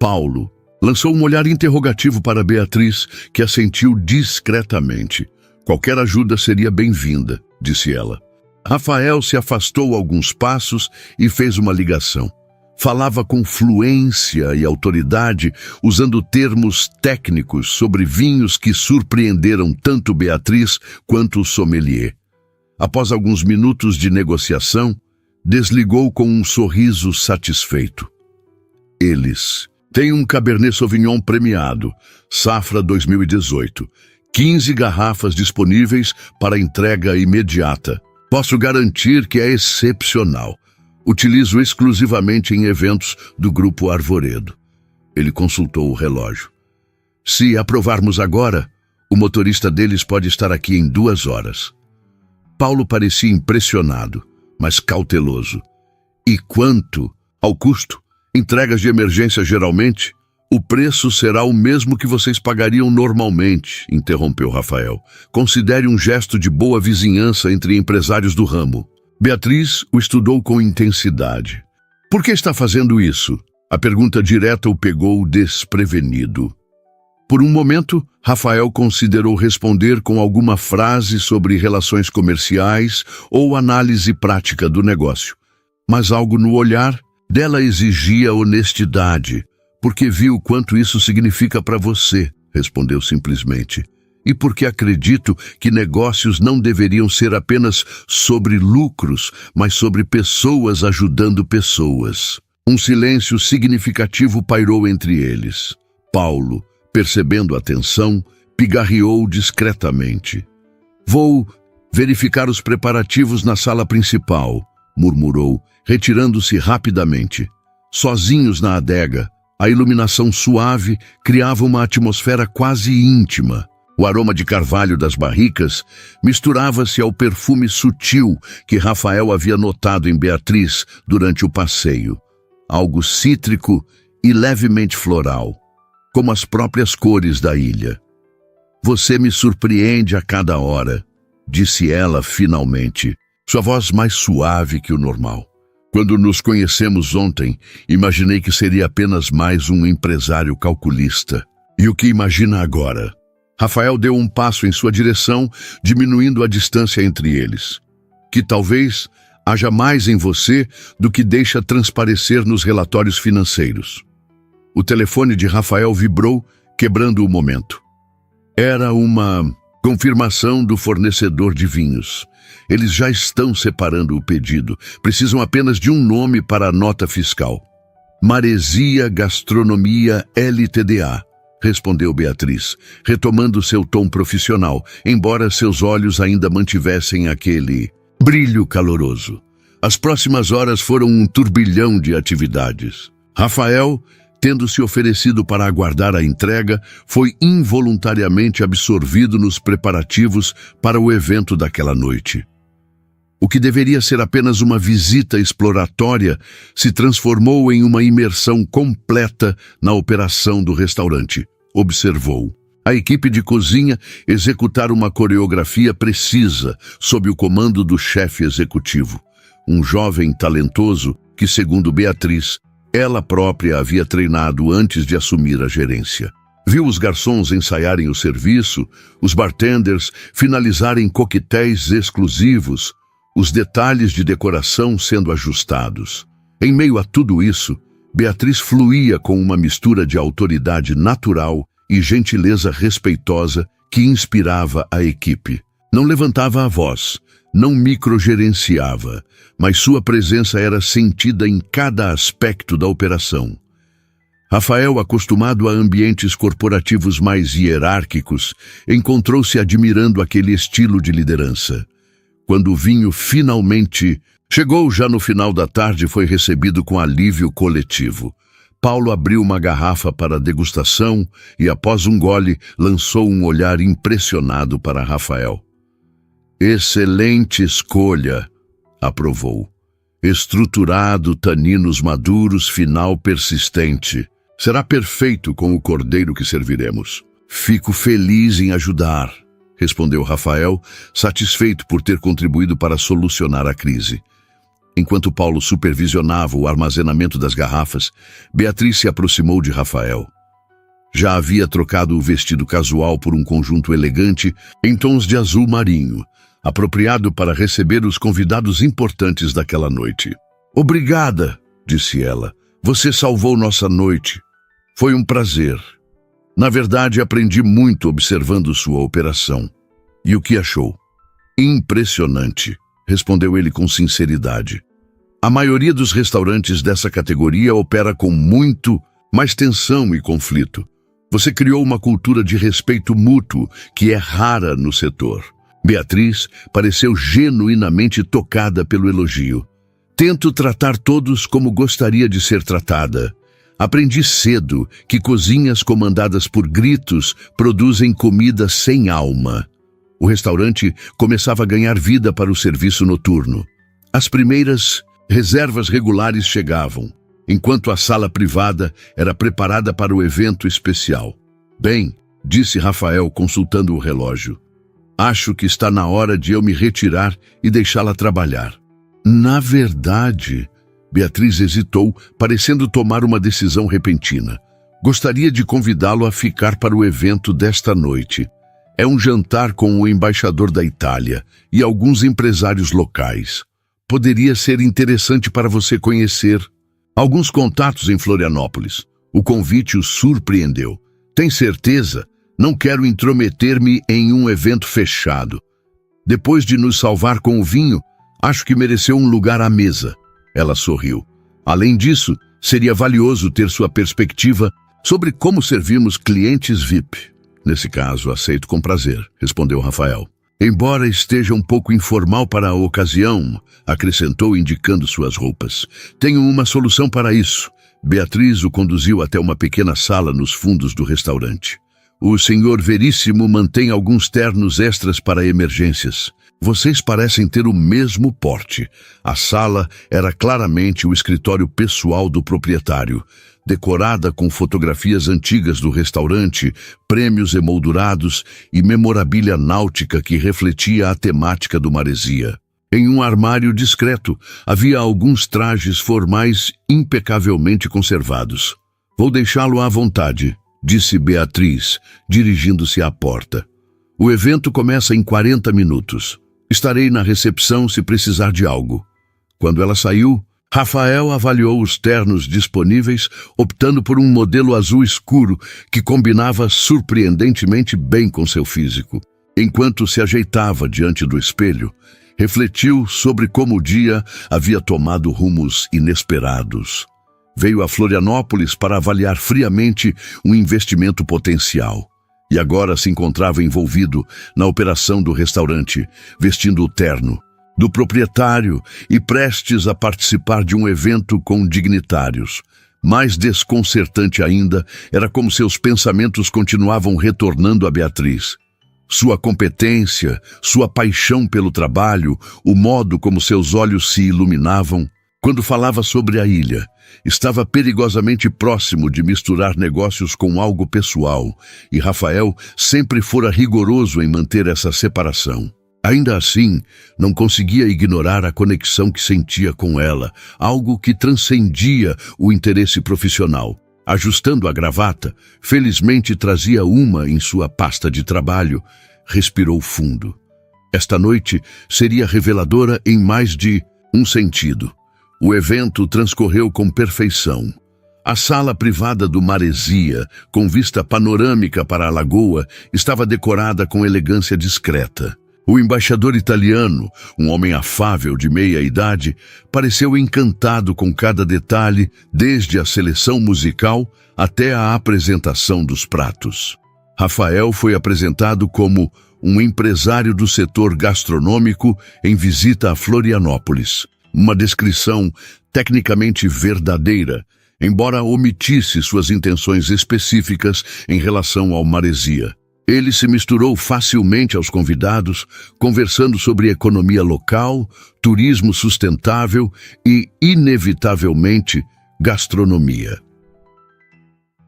Paulo lançou um olhar interrogativo para Beatriz, que assentiu discretamente. Qualquer ajuda seria bem-vinda, disse ela. Rafael se afastou alguns passos e fez uma ligação. Falava com fluência e autoridade, usando termos técnicos sobre vinhos que surpreenderam tanto Beatriz quanto o sommelier. Após alguns minutos de negociação, desligou com um sorriso satisfeito. Eles têm um Cabernet Sauvignon premiado, safra 2018. 15 garrafas disponíveis para entrega imediata. Posso garantir que é excepcional. Utilizo exclusivamente em eventos do Grupo Arvoredo. Ele consultou o relógio. Se aprovarmos agora, o motorista deles pode estar aqui em 2 horas. Paulo parecia impressionado, mas cauteloso. E quanto ao custo? Entregas de emergência geralmente? O preço será o mesmo que vocês pagariam normalmente, interrompeu Rafael. Considere um gesto de boa vizinhança entre empresários do ramo. Beatriz o estudou com intensidade. Por que está fazendo isso? A pergunta direta o pegou desprevenido. Por um momento, Rafael considerou responder com alguma frase sobre relações comerciais ou análise prática do negócio. Mas algo no olhar dela exigia honestidade, porque viu quanto isso significa para você, respondeu simplesmente. E porque acredito que negócios não deveriam ser apenas sobre lucros, mas sobre pessoas ajudando pessoas. Um silêncio significativo pairou entre eles. Paulo, percebendo a tensão, pigarreou discretamente. Vou verificar os preparativos na sala principal, murmurou, retirando-se rapidamente. Sozinhos na adega, a iluminação suave criava uma atmosfera quase íntima. O aroma de carvalho das barricas misturava-se ao perfume sutil que Rafael havia notado em Beatriz durante o passeio. algo cítrico e levemente floral, como as próprias cores da ilha. Você me surpreende a cada hora, disse ela finalmente, sua voz mais suave que o normal. Quando nos conhecemos ontem, imaginei que seria apenas mais um empresário calculista. E o que imagina agora? Rafael deu um passo em sua direção, diminuindo a distância entre eles. Que talvez haja mais em você do que deixa transparecer nos relatórios financeiros. O telefone de Rafael vibrou, quebrando o momento. Era uma confirmação do fornecedor de vinhos. Eles já estão separando o pedido. Precisam apenas de um nome para a nota fiscal. Maresia Gastronomia Ltda, respondeu Beatriz, retomando seu tom profissional, embora seus olhos ainda mantivessem aquele brilho caloroso. As próximas horas foram um turbilhão de atividades. Rafael, tendo se oferecido para aguardar a entrega, foi involuntariamente absorvido nos preparativos para o evento daquela noite. O que deveria ser apenas uma visita exploratória se transformou em uma imersão completa na operação do restaurante. Observou a equipe de cozinha executar uma coreografia precisa sob o comando do chefe executivo, um jovem talentoso que, segundo Beatriz, ela própria havia treinado antes de assumir a gerência. Viu os garçons ensaiarem o serviço, os bartenders finalizarem coquetéis exclusivos, os detalhes de decoração sendo ajustados. Em meio a tudo isso, Beatriz fluía com uma mistura de autoridade natural e gentileza respeitosa que inspirava a equipe. Não levantava a voz, não microgerenciava, mas sua presença era sentida em cada aspecto da operação. Rafael, acostumado a ambientes corporativos mais hierárquicos, encontrou-se admirando aquele estilo de liderança. Quando o vinho finalmente chegou já no final da tarde, foi recebido com alívio coletivo. Paulo abriu uma garrafa para degustação e, após um gole, lançou um olhar impressionado para Rafael. Excelente escolha, aprovou. Estruturado, taninos maduros, final persistente. Será perfeito com o cordeiro que serviremos. Fico feliz em ajudar, respondeu Rafael, satisfeito por ter contribuído para solucionar a crise. Enquanto Paulo supervisionava o armazenamento das garrafas, Beatriz se aproximou de Rafael. Já havia trocado o vestido casual por um conjunto elegante em tons de azul marinho, apropriado para receber os convidados importantes daquela noite. Obrigada, disse ela. Você salvou nossa noite. Foi um prazer. Na verdade, aprendi muito observando sua operação. E o que achou? Impressionante, respondeu ele com sinceridade. A maioria dos restaurantes dessa categoria opera com muito mais tensão e conflito. Você criou uma cultura de respeito mútuo que é rara no setor. Beatriz pareceu genuinamente tocada pelo elogio. Tento tratar todos como gostaria de ser tratada. Aprendi cedo que cozinhas comandadas por gritos produzem comida sem alma. O restaurante começava a ganhar vida para o serviço noturno. As primeiras reservas regulares chegavam, enquanto a sala privada era preparada para o evento especial. Bem, disse Rafael consultando o relógio. Acho que está na hora de eu me retirar e deixá-la trabalhar. Na verdade, Beatriz hesitou, parecendo tomar uma decisão repentina. Gostaria de convidá-lo a ficar para o evento desta noite. É um jantar com o embaixador da Itália e alguns empresários locais. Poderia ser interessante para você conhecer alguns contatos em Florianópolis. O convite o surpreendeu. Tem certeza? Não quero intrometer-me em um evento fechado. Depois de nos salvar com o vinho, acho que mereceu um lugar à mesa. Ela sorriu. Além disso, seria valioso ter sua perspectiva sobre como servimos clientes VIP. Nesse caso, aceito com prazer, respondeu Rafael. Embora esteja um pouco informal para a ocasião, acrescentou indicando suas roupas. Tenho uma solução para isso. Beatriz o conduziu até uma pequena sala nos fundos do restaurante. O senhor Veríssimo mantém alguns ternos extras para emergências. Vocês parecem ter o mesmo porte. A sala era claramente o escritório pessoal do proprietário, decorada com fotografias antigas do restaurante, prêmios emoldurados e memorabilia náutica que refletia a temática do Maresia. Em um armário discreto, havia alguns trajes formais impecavelmente conservados. Vou deixá-lo à vontade, disse Beatriz, dirigindo-se à porta. O evento começa em 40 minutos. Estarei na recepção se precisar de algo. Quando ela saiu, Rafael avaliou os ternos disponíveis, optando por um modelo azul escuro que combinava surpreendentemente bem com seu físico. Enquanto se ajeitava diante do espelho, refletiu sobre como o dia havia tomado rumos inesperados. Veio a Florianópolis para avaliar friamente um investimento potencial. E agora se encontrava envolvido na operação do restaurante, vestindo o terno do proprietário e prestes a participar de um evento com dignitários. Mais desconcertante ainda era como seus pensamentos continuavam retornando a Beatriz. Sua competência, sua paixão pelo trabalho, o modo como seus olhos se iluminavam. Quando falava sobre a ilha, estava perigosamente próximo de misturar negócios com algo pessoal, e Rafael sempre fora rigoroso em manter essa separação. Ainda assim, não conseguia ignorar a conexão que sentia com ela, algo que transcendia o interesse profissional. Ajustando a gravata, felizmente trazia uma em sua pasta de trabalho, respirou fundo. Esta noite seria reveladora em mais de um sentido. O evento transcorreu com perfeição. A sala privada do Maresia, com vista panorâmica para a lagoa, estava decorada com elegância discreta. O embaixador italiano, um homem afável de meia-idade, pareceu encantado com cada detalhe, desde a seleção musical até a apresentação dos pratos. Rafael foi apresentado como um empresário do setor gastronômico em visita a Florianópolis. Uma descrição tecnicamente verdadeira, embora omitisse suas intenções específicas em relação ao Maresia. Ele se misturou facilmente aos convidados, conversando sobre economia local, turismo sustentável e, inevitavelmente, gastronomia.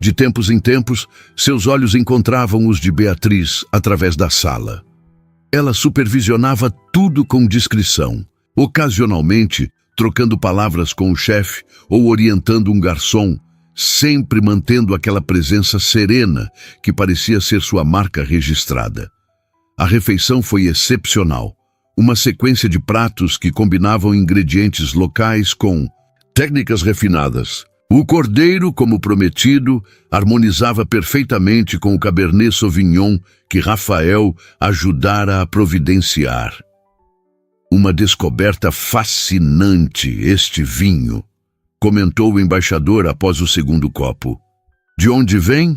De tempos em tempos, seus olhos encontravam os de Beatriz através da sala. Ela supervisionava tudo com discrição, ocasionalmente trocando palavras com o chefe ou orientando um garçom, sempre mantendo aquela presença serena que parecia ser sua marca registrada. A refeição foi excepcional, uma sequência de pratos que combinavam ingredientes locais com técnicas refinadas. O cordeiro, como prometido, harmonizava perfeitamente com o Cabernet Sauvignon que Rafael ajudara a providenciar. Uma descoberta fascinante, este vinho, comentou o embaixador após o segundo copo. De onde vem?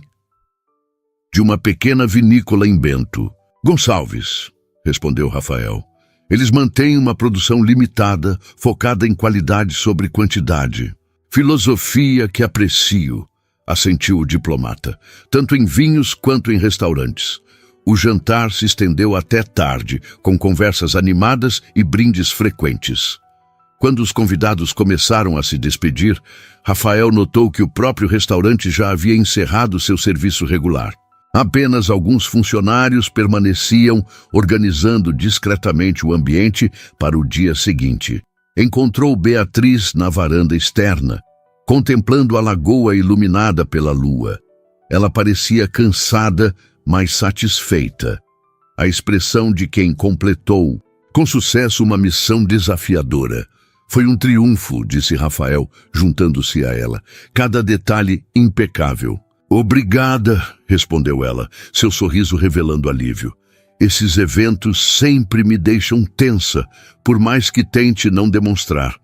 De uma pequena vinícola em Bento. Gonçalves, respondeu Rafael. Eles mantêm uma produção limitada, focada em qualidade sobre quantidade. Filosofia que aprecio, assentiu o diplomata, tanto em vinhos quanto em restaurantes. O jantar se estendeu até tarde, com conversas animadas e brindes frequentes. Quando os convidados começaram a se despedir, Rafael notou que o próprio restaurante já havia encerrado seu serviço regular. Apenas alguns funcionários permaneciam organizando discretamente o ambiente para o dia seguinte. Encontrou Beatriz na varanda externa, contemplando a lagoa iluminada pela lua. Ela parecia cansada, mas satisfeita. A expressão de quem completou com sucesso uma missão desafiadora. Foi um triunfo, disse Rafael, juntando-se a ela. Cada detalhe impecável. Obrigada, respondeu ela, seu sorriso revelando alívio. Esses eventos sempre me deixam tensa, por mais que tente não demonstrar.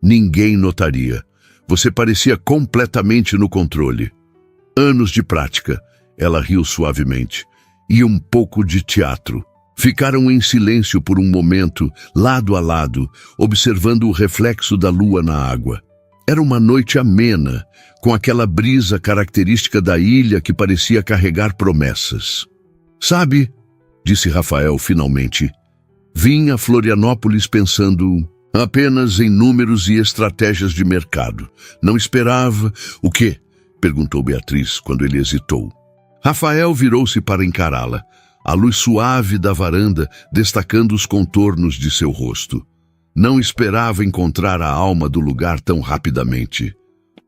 Ninguém notaria. Você parecia completamente no controle. Anos de prática, ela riu suavemente, e um pouco de teatro. Ficaram em silêncio por um momento, lado a lado, observando o reflexo da lua na água. Era uma noite amena, com aquela brisa característica da ilha que parecia carregar promessas. Sabe, disse Rafael finalmente, Vinha a Florianópolis pensando apenas em números e estratégias de mercado. Não esperava... O quê? Perguntou Beatriz quando ele hesitou. Rafael virou-se para encará-la, a luz suave da varanda destacando os contornos de seu rosto. Não esperava encontrar a alma do lugar tão rapidamente.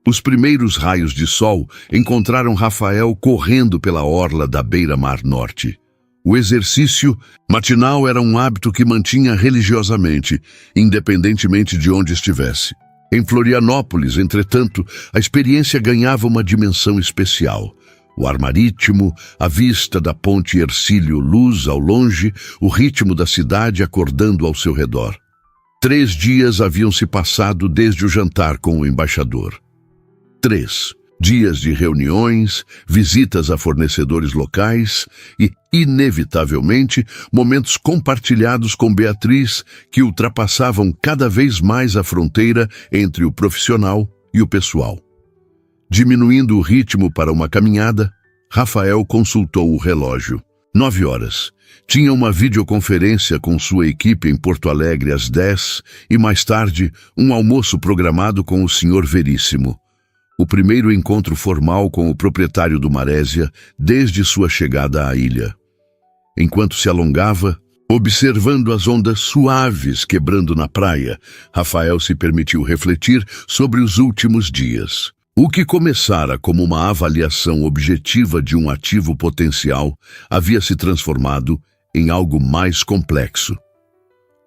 Os primeiros raios de sol encontraram Rafael correndo pela orla da beira-mar norte. O exercício matinal era um hábito que mantinha religiosamente, independentemente de onde estivesse. Em Florianópolis, entretanto, a experiência ganhava uma dimensão especial. O ar marítimo, a vista da ponte Hercílio Luz ao longe, o ritmo da cidade acordando ao seu redor. 3 dias haviam se passado desde o jantar com o embaixador. 3 dias de reuniões, visitas a fornecedores locais e, inevitavelmente, momentos compartilhados com Beatriz que ultrapassavam cada vez mais a fronteira entre o profissional e o pessoal. Diminuindo o ritmo para uma caminhada, Rafael consultou o relógio. 9 horas. Tinha uma videoconferência com sua equipe em Porto Alegre às 10 e, mais tarde, um almoço programado com o Sr. Veríssimo. O primeiro encontro formal com o proprietário do Marésia desde sua chegada à ilha. Enquanto se alongava, observando as ondas suaves quebrando na praia, Rafael se permitiu refletir sobre os últimos dias. O que começara como uma avaliação objetiva de um ativo potencial havia se transformado em algo mais complexo.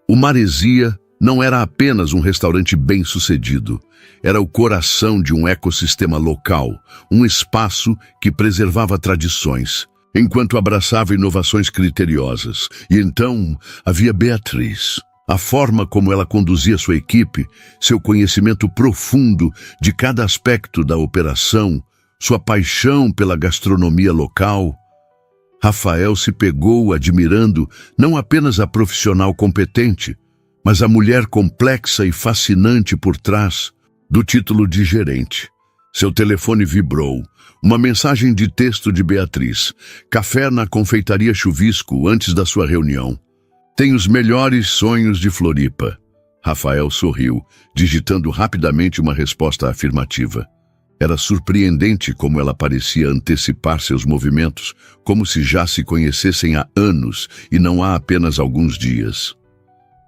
O Marésia não era apenas um restaurante bem-sucedido, era o coração de um ecossistema local, um espaço que preservava tradições, enquanto abraçava inovações criteriosas. E então havia Beatriz. A forma como ela conduzia sua equipe, seu conhecimento profundo de cada aspecto da operação, sua paixão pela gastronomia local. Rafael se pegou admirando não apenas a profissional competente, mas a mulher complexa e fascinante por trás do título de gerente. Seu telefone vibrou. Uma mensagem de texto de Beatriz. Café na confeitaria Chuvisco antes da sua reunião. Tem os melhores sonhos de Floripa. Rafael sorriu, digitando rapidamente uma resposta afirmativa. Era surpreendente como ela parecia antecipar seus movimentos, como se já se conhecessem há anos e não há apenas alguns dias.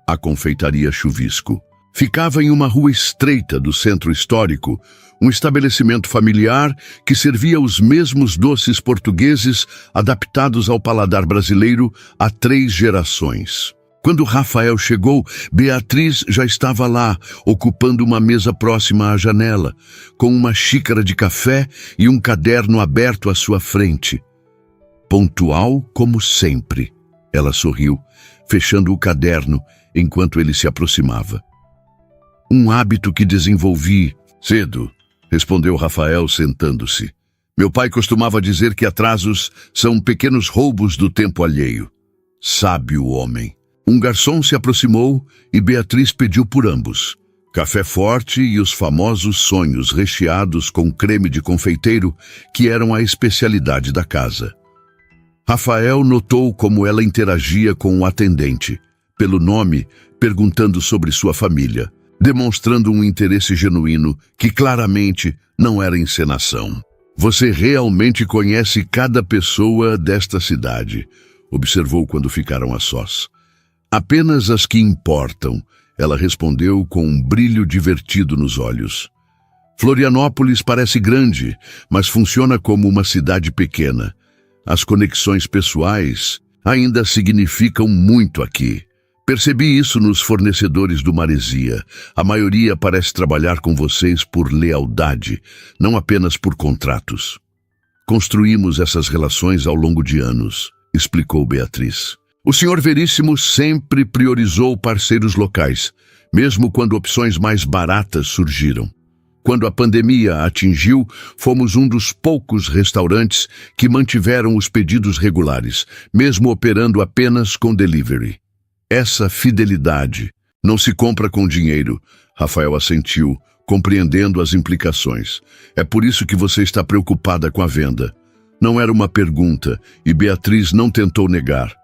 A confeitaria Chuvisco ficava em uma rua estreita do centro histórico, um estabelecimento familiar que servia os mesmos doces portugueses adaptados ao paladar brasileiro há 3 gerações. Quando Rafael chegou, Beatriz já estava lá, ocupando uma mesa próxima à janela, com uma xícara de café e um caderno aberto à sua frente. Pontual como sempre, ela sorriu, fechando o caderno enquanto ele se aproximava. Um hábito que desenvolvi cedo, respondeu Rafael sentando-se. Meu pai costumava dizer que atrasos são pequenos roubos do tempo alheio. Sábio homem. Um garçom se aproximou e Beatriz pediu por ambos. Café forte e os famosos sonhos recheados com creme de confeiteiro, que eram a especialidade da casa. Rafael notou como ela interagia com o atendente, pelo nome, perguntando sobre sua família, demonstrando um interesse genuíno que claramente não era encenação. Você realmente conhece cada pessoa desta cidade, observou quando ficaram a sós. Apenas as que importam, ela respondeu com um brilho divertido nos olhos. Florianópolis parece grande, mas funciona como uma cidade pequena. As conexões pessoais ainda significam muito aqui. Percebi isso nos fornecedores do Marésia. A maioria parece trabalhar com vocês por lealdade, não apenas por contratos. Construímos essas relações ao longo de anos, explicou Beatriz. O Sr. Veríssimo sempre priorizou parceiros locais, mesmo quando opções mais baratas surgiram. Quando a pandemia atingiu, fomos um dos poucos restaurantes que mantiveram os pedidos regulares, mesmo operando apenas com delivery. Essa fidelidade não se compra com dinheiro, Rafael assentiu, compreendendo as implicações. É por isso que você está preocupada com a venda. Não era uma pergunta, e Beatriz não tentou negar.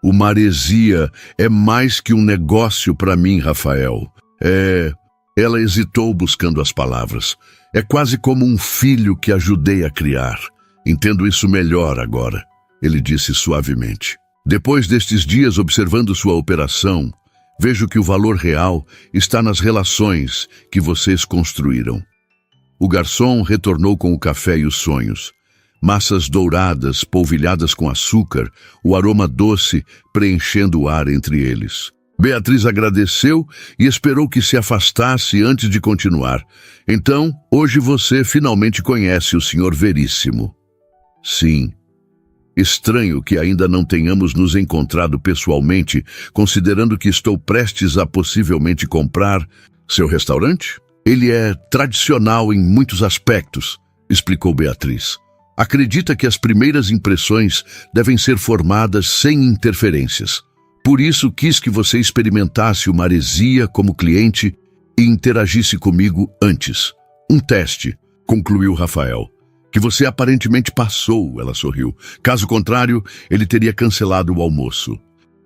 O Maresia é mais que um negócio para mim, Rafael. Ela hesitou buscando as palavras. É quase como um filho que ajudei a criar. Entendo isso melhor agora, ele disse suavemente. Depois destes dias observando sua operação, vejo que o valor real está nas relações que vocês construíram. O garçom retornou com o café e os sonhos. Massas douradas, polvilhadas com açúcar, o aroma doce preenchendo o ar entre eles. Beatriz agradeceu e esperou que se afastasse antes de continuar. Então, hoje você finalmente conhece o Sr. Veríssimo. Sim. Estranho que ainda não tenhamos nos encontrado pessoalmente, considerando que estou prestes a possivelmente comprar seu restaurante? Ele é tradicional em muitos aspectos, explicou Beatriz. Acredita que as primeiras impressões devem ser formadas sem interferências. Por isso quis que você experimentasse o Maresia como cliente e interagisse comigo antes. Um teste, concluiu Rafael. Que você aparentemente passou, ela sorriu. Caso contrário, ele teria cancelado o almoço.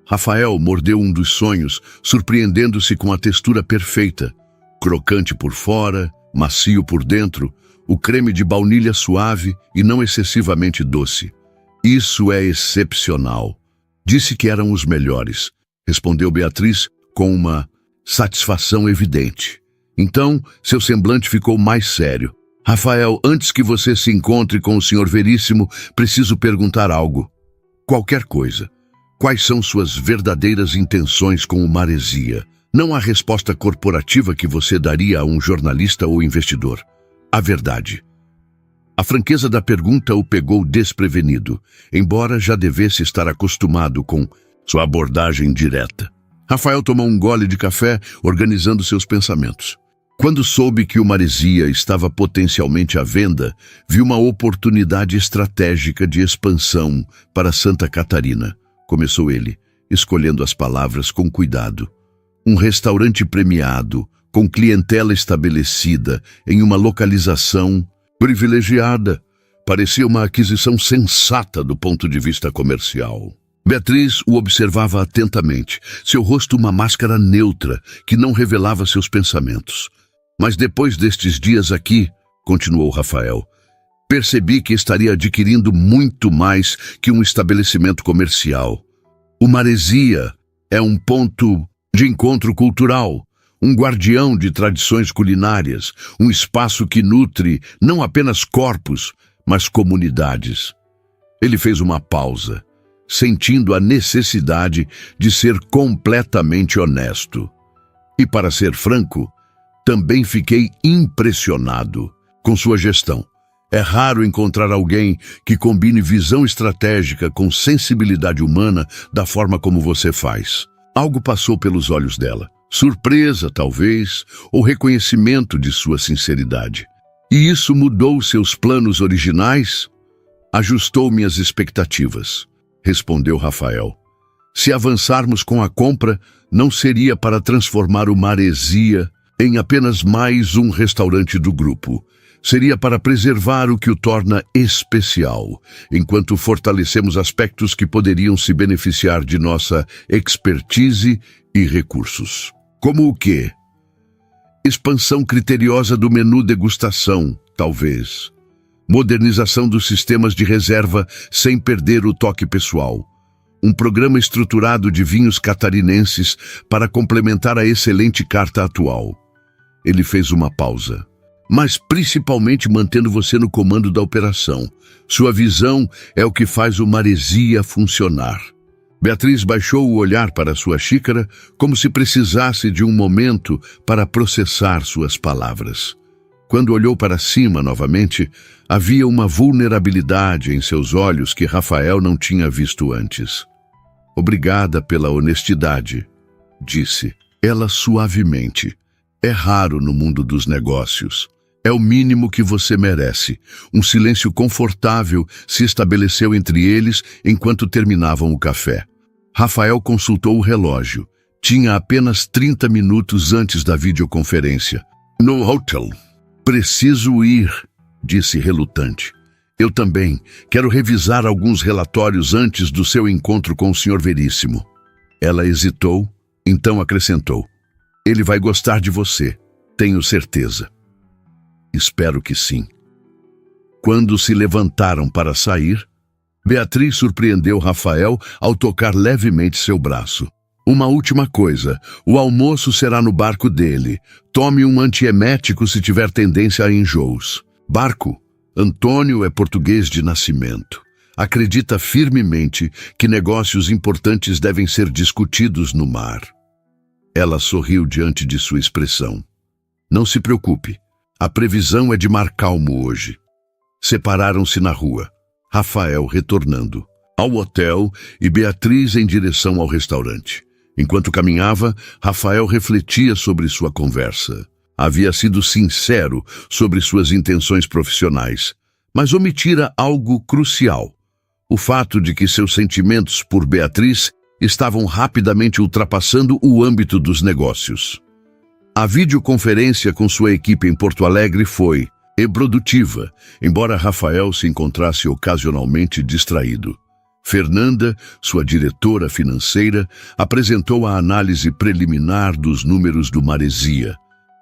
Rafael mordeu um dos sonhos, surpreendendo-se com a textura perfeita. Crocante por fora, macio por dentro, o creme de baunilha suave e não excessivamente doce. Isso é excepcional. Disse que eram os melhores, respondeu Beatriz com uma satisfação evidente. Então, seu semblante ficou mais sério. Rafael, antes que você se encontre com o Sr. Veríssimo, preciso perguntar algo. Qualquer coisa. Quais são suas verdadeiras intenções com o Maresia? Não a resposta corporativa que você daria a um jornalista ou investidor. A verdade. A franqueza da pergunta o pegou desprevenido, embora já devesse estar acostumado com sua abordagem direta. Rafael tomou um gole de café, organizando seus pensamentos. Quando soube que o Maresia estava potencialmente à venda, viu uma oportunidade estratégica de expansão para Santa Catarina, começou ele, escolhendo as palavras com cuidado. Um restaurante premiado, com clientela estabelecida, em uma localização privilegiada. Parecia uma aquisição sensata do ponto de vista comercial. Beatriz o observava atentamente, seu rosto uma máscara neutra que não revelava seus pensamentos. Mas depois destes dias aqui, continuou Rafael, percebi que estaria adquirindo muito mais que um estabelecimento comercial. O Maresia é um ponto de encontro cultural, um guardião de tradições culinárias, um espaço que nutre não apenas corpos, mas comunidades. Ele fez uma pausa, sentindo a necessidade de ser completamente honesto. E para ser franco, também fiquei impressionado com sua gestão. É raro encontrar alguém que combine visão estratégica com sensibilidade humana da forma como você faz. Algo passou pelos olhos dela. Surpresa, talvez, ou reconhecimento de sua sinceridade. E isso mudou seus planos originais? Ajustou minhas expectativas, respondeu Rafael. Se avançarmos com a compra, não seria para transformar o Maresia em apenas mais um restaurante do grupo. Seria para preservar o que o torna especial, enquanto fortalecemos aspectos que poderiam se beneficiar de nossa expertise e recursos. Como o quê? Expansão criteriosa do menu degustação, talvez. Modernização dos sistemas de reserva sem perder o toque pessoal. Um programa estruturado de vinhos catarinenses para complementar a excelente carta atual. Ele fez uma pausa. Mas principalmente mantendo você no comando da operação. Sua visão é o que faz o Maresia funcionar. Beatriz baixou o olhar para sua xícara, como se precisasse de um momento para processar suas palavras. Quando olhou para cima novamente, havia uma vulnerabilidade em seus olhos que Rafael não tinha visto antes. Obrigada pela honestidade, disse ela suavemente. É raro no mundo dos negócios. É o mínimo que você merece. Um silêncio confortável se estabeleceu entre eles enquanto terminavam o café. Rafael consultou o relógio. Tinha apenas 30 minutos antes da videoconferência. No hotel. Preciso ir, disse relutante. Eu também. Quero revisar alguns relatórios antes do seu encontro com o Sr. Veríssimo. Ela hesitou, então acrescentou. Ele vai gostar de você, tenho certeza. Espero que sim. Quando se levantaram para sair, Beatriz surpreendeu Rafael ao tocar levemente seu braço. Uma última coisa, o almoço será no barco dele. Tome um antiemético se tiver tendência a enjoos. Barco? Antônio é português de nascimento. Acredita firmemente que negócios importantes devem ser discutidos no mar. Ela sorriu diante de sua expressão. Não se preocupe, a previsão é de mar calmo hoje. Separaram-se na rua, Rafael retornando ao hotel e Beatriz em direção ao restaurante. Enquanto caminhava, Rafael refletia sobre sua conversa. Havia sido sincero sobre suas intenções profissionais, mas omitira algo crucial: o fato de que seus sentimentos por Beatriz estavam rapidamente ultrapassando o âmbito dos negócios. A videoconferência com sua equipe em Porto Alegre foi produtiva, embora Rafael se encontrasse ocasionalmente distraído. Fernanda, sua diretora financeira, apresentou a análise preliminar dos números do Maresia,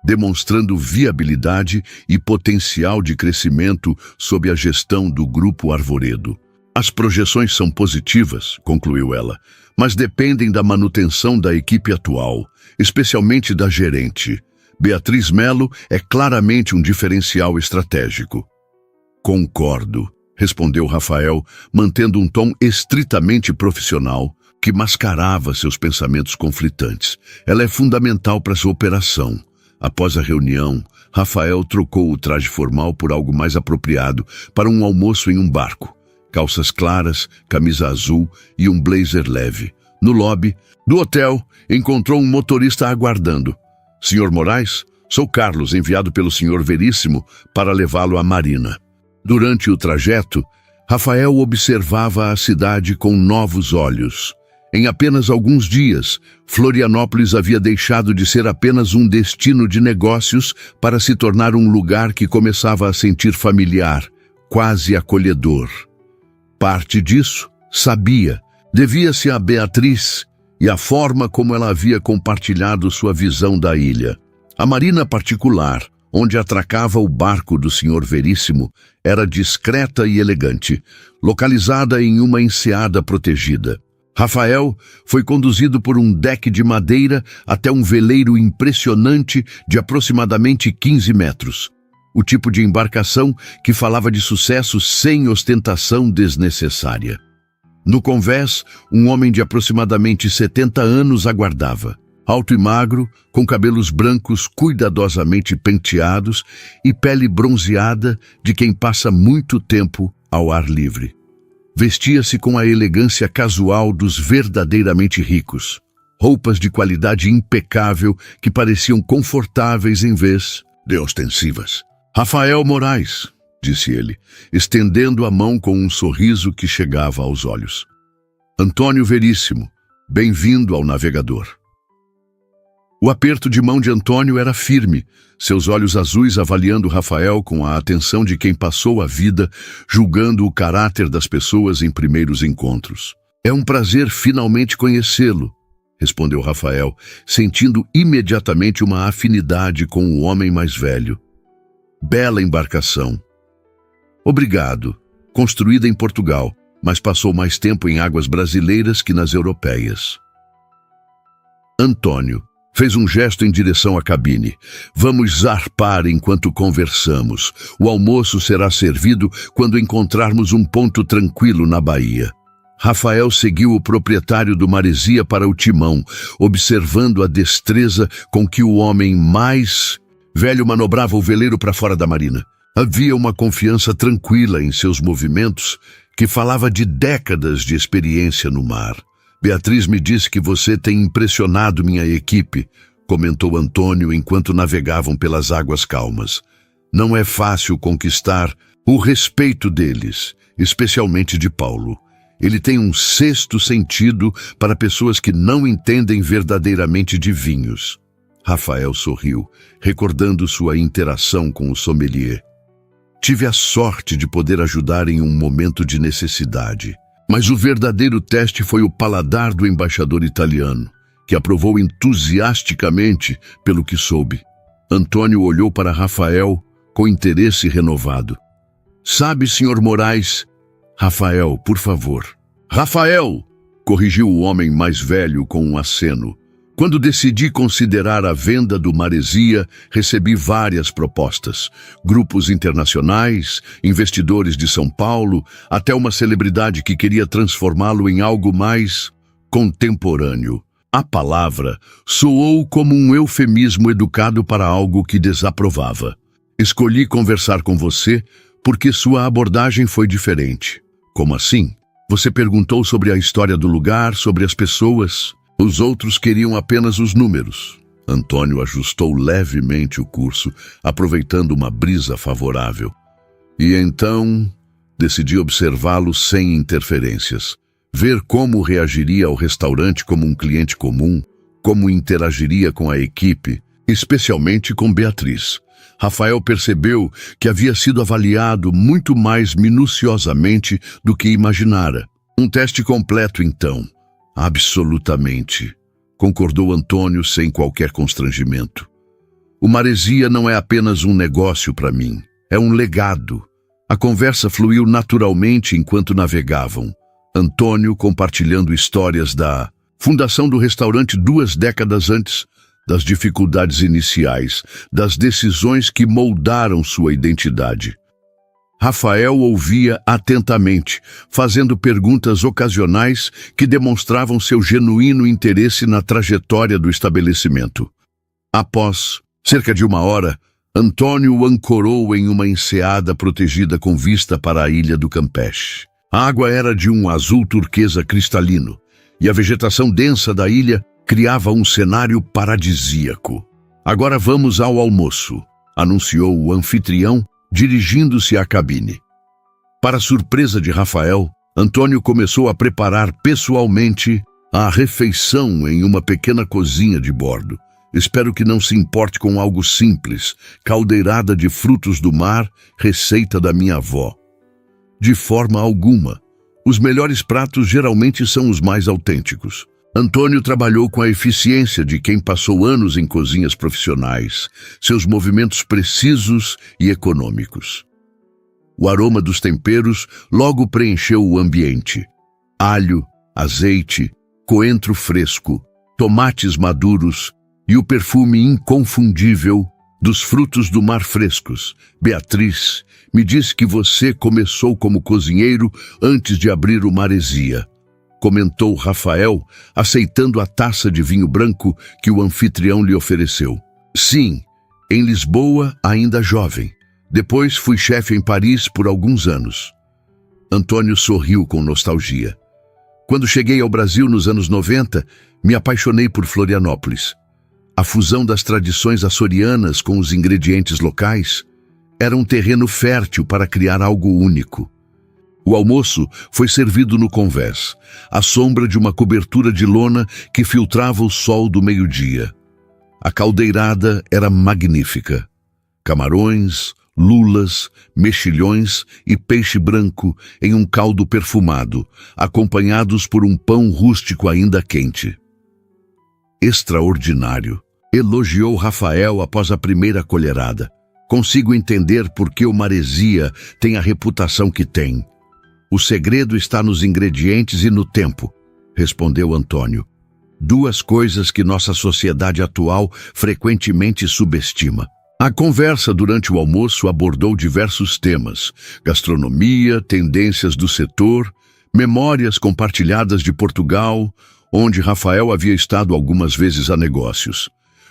demonstrando viabilidade e potencial de crescimento sob a gestão do Grupo Arvoredo. As projeções são positivas, concluiu ela, mas dependem da manutenção da equipe atual, especialmente da gerente. Beatriz Melo é claramente um diferencial estratégico. Concordo, respondeu Rafael, mantendo um tom estritamente profissional que mascarava seus pensamentos conflitantes. Ela é fundamental para sua operação. Após a reunião, Rafael trocou o traje formal por algo mais apropriado para um almoço em um barco. Calças claras, camisa azul e um blazer leve. No lobby do hotel, encontrou um motorista aguardando. Sr. Moraes, sou Carlos, enviado pelo Sr. Veríssimo para levá-lo à Marina. Durante o trajeto, Rafael observava a cidade com novos olhos. Em apenas alguns dias, Florianópolis havia deixado de ser apenas um destino de negócios para se tornar um lugar que começava a sentir familiar, quase acolhedor. Parte disso, sabia, devia-se a Beatriz e a forma como ela havia compartilhado sua visão da ilha. A marina particular, onde atracava o barco do Sr. Veríssimo, era discreta e elegante, localizada em uma enseada protegida. Rafael foi conduzido por um deck de madeira até um veleiro impressionante de aproximadamente 15 metros. O tipo de embarcação que falava de sucesso sem ostentação desnecessária. No convés, um homem de aproximadamente 70 anos aguardava. Alto e magro, com cabelos brancos cuidadosamente penteados e pele bronzeada de quem passa muito tempo ao ar livre. Vestia-se com a elegância casual dos verdadeiramente ricos. Roupas de qualidade impecável que pareciam confortáveis em vez de ostensivas. Rafael Moraes, disse ele, estendendo a mão com um sorriso que chegava aos olhos. Antônio Veríssimo, bem-vindo ao navegador. O aperto de mão de Antônio era firme, seus olhos azuis avaliando Rafael com a atenção de quem passou a vida julgando o caráter das pessoas em primeiros encontros. É um prazer finalmente conhecê-lo, respondeu Rafael, sentindo imediatamente uma afinidade com o homem mais velho. Bela embarcação. Obrigado. Construída em Portugal, mas passou mais tempo em águas brasileiras que nas europeias. Antônio fez um gesto em direção à cabine. Vamos zarpar enquanto conversamos. O almoço será servido quando encontrarmos um ponto tranquilo na baía. Rafael seguiu o proprietário do Maresia para o timão, observando a destreza com que o homem mais velho manobrava o veleiro para fora da marina. Havia uma confiança tranquila em seus movimentos que falava de décadas de experiência no mar. Beatriz me disse que você tem impressionado minha equipe, comentou Antônio enquanto navegavam pelas águas calmas. Não é fácil conquistar o respeito deles, especialmente de Paulo. Ele tem um sexto sentido para pessoas que não entendem verdadeiramente de vinhos. Rafael sorriu, recordando sua interação com o sommelier. Tive a sorte de poder ajudar em um momento de necessidade. Mas o verdadeiro teste foi o paladar do embaixador italiano, que aprovou entusiasticamente pelo que soube. Antônio olhou para Rafael com interesse renovado. Sabe, Sr. Moraes... Rafael, por favor. Rafael! Corrigiu o homem mais velho com um aceno. Quando decidi considerar a venda do Maresia, recebi várias propostas. Grupos internacionais, investidores de São Paulo, até uma celebridade que queria transformá-lo em algo mais contemporâneo. A palavra soou como um eufemismo educado para algo que desaprovava. Escolhi conversar com você porque sua abordagem foi diferente. Como assim? Você perguntou sobre a história do lugar, sobre as pessoas. Os outros queriam apenas os números. Antônio ajustou levemente o curso, aproveitando uma brisa favorável. E então, decidi observá-lo sem interferências. Ver como reagiria ao restaurante como um cliente comum, como interagiria com a equipe, especialmente com Beatriz. Rafael percebeu que havia sido avaliado muito mais minuciosamente do que imaginara. Um teste completo, então. Absolutamente, concordou Antônio sem qualquer constrangimento. O Maresia não é apenas um negócio para mim, é um legado. A conversa fluiu naturalmente enquanto navegavam. Antônio compartilhando histórias da fundação do restaurante 2 décadas antes, das dificuldades iniciais, das decisões que moldaram sua identidade. Rafael ouvia atentamente, fazendo perguntas ocasionais que demonstravam seu genuíno interesse na trajetória do estabelecimento. Após cerca de 1 hora, Antônio o ancorou em uma enseada protegida com vista para a ilha do Campeche. A água era de um azul turquesa cristalino, e a vegetação densa da ilha criava um cenário paradisíaco. Agora vamos ao almoço, anunciou o anfitrião, dirigindo-se à cabine. Para surpresa de Rafael, Antônio começou a preparar pessoalmente a refeição em uma pequena cozinha de bordo. Espero que não se importe com algo simples, caldeirada de frutos do mar, receita da minha avó. De forma alguma. Os melhores pratos geralmente são os mais autênticos. Antônio trabalhou com a eficiência de quem passou anos em cozinhas profissionais, seus movimentos precisos e econômicos. O aroma dos temperos logo preencheu o ambiente. Alho, azeite, coentro fresco, tomates maduros e o perfume inconfundível dos frutos do mar frescos. Beatriz, me disse que você começou como cozinheiro antes de abrir o Maresia, comentou Rafael, aceitando a taça de vinho branco que o anfitrião lhe ofereceu. Sim, em Lisboa, ainda jovem. Depois fui chefe em Paris por alguns anos. Antônio sorriu com nostalgia. Quando cheguei ao Brasil nos anos 90, me apaixonei por Florianópolis. A fusão das tradições açorianas com os ingredientes locais era um terreno fértil para criar algo único. O almoço foi servido no convés, à sombra de uma cobertura de lona que filtrava o sol do meio-dia. A caldeirada era magnífica. Camarões, lulas, mexilhões e peixe branco em um caldo perfumado, acompanhados por um pão rústico ainda quente. Extraordinário, elogiou Rafael após a primeira colherada. Consigo entender por que o Maresia tem a reputação que tem. O segredo está nos ingredientes e no tempo, respondeu Antônio. 2 coisas que nossa sociedade atual frequentemente subestima. A conversa durante o almoço abordou diversos temas: gastronomia, tendências do setor, memórias compartilhadas de Portugal, onde Rafael havia estado algumas vezes a negócios.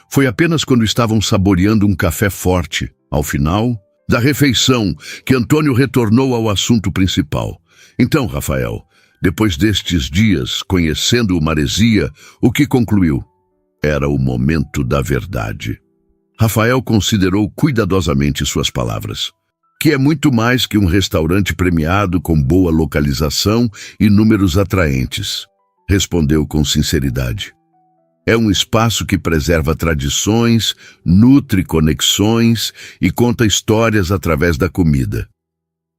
Foi apenas quando estavam saboreando um café forte, ao final da refeição, que Antônio retornou ao assunto principal. Então, Rafael, depois destes dias conhecendo o Maresia, o que concluiu? Era o momento da verdade. Rafael considerou cuidadosamente suas palavras. Que é muito mais que um restaurante premiado com boa localização e números atraentes, respondeu com sinceridade. É um espaço que preserva tradições, nutre conexões e conta histórias através da comida.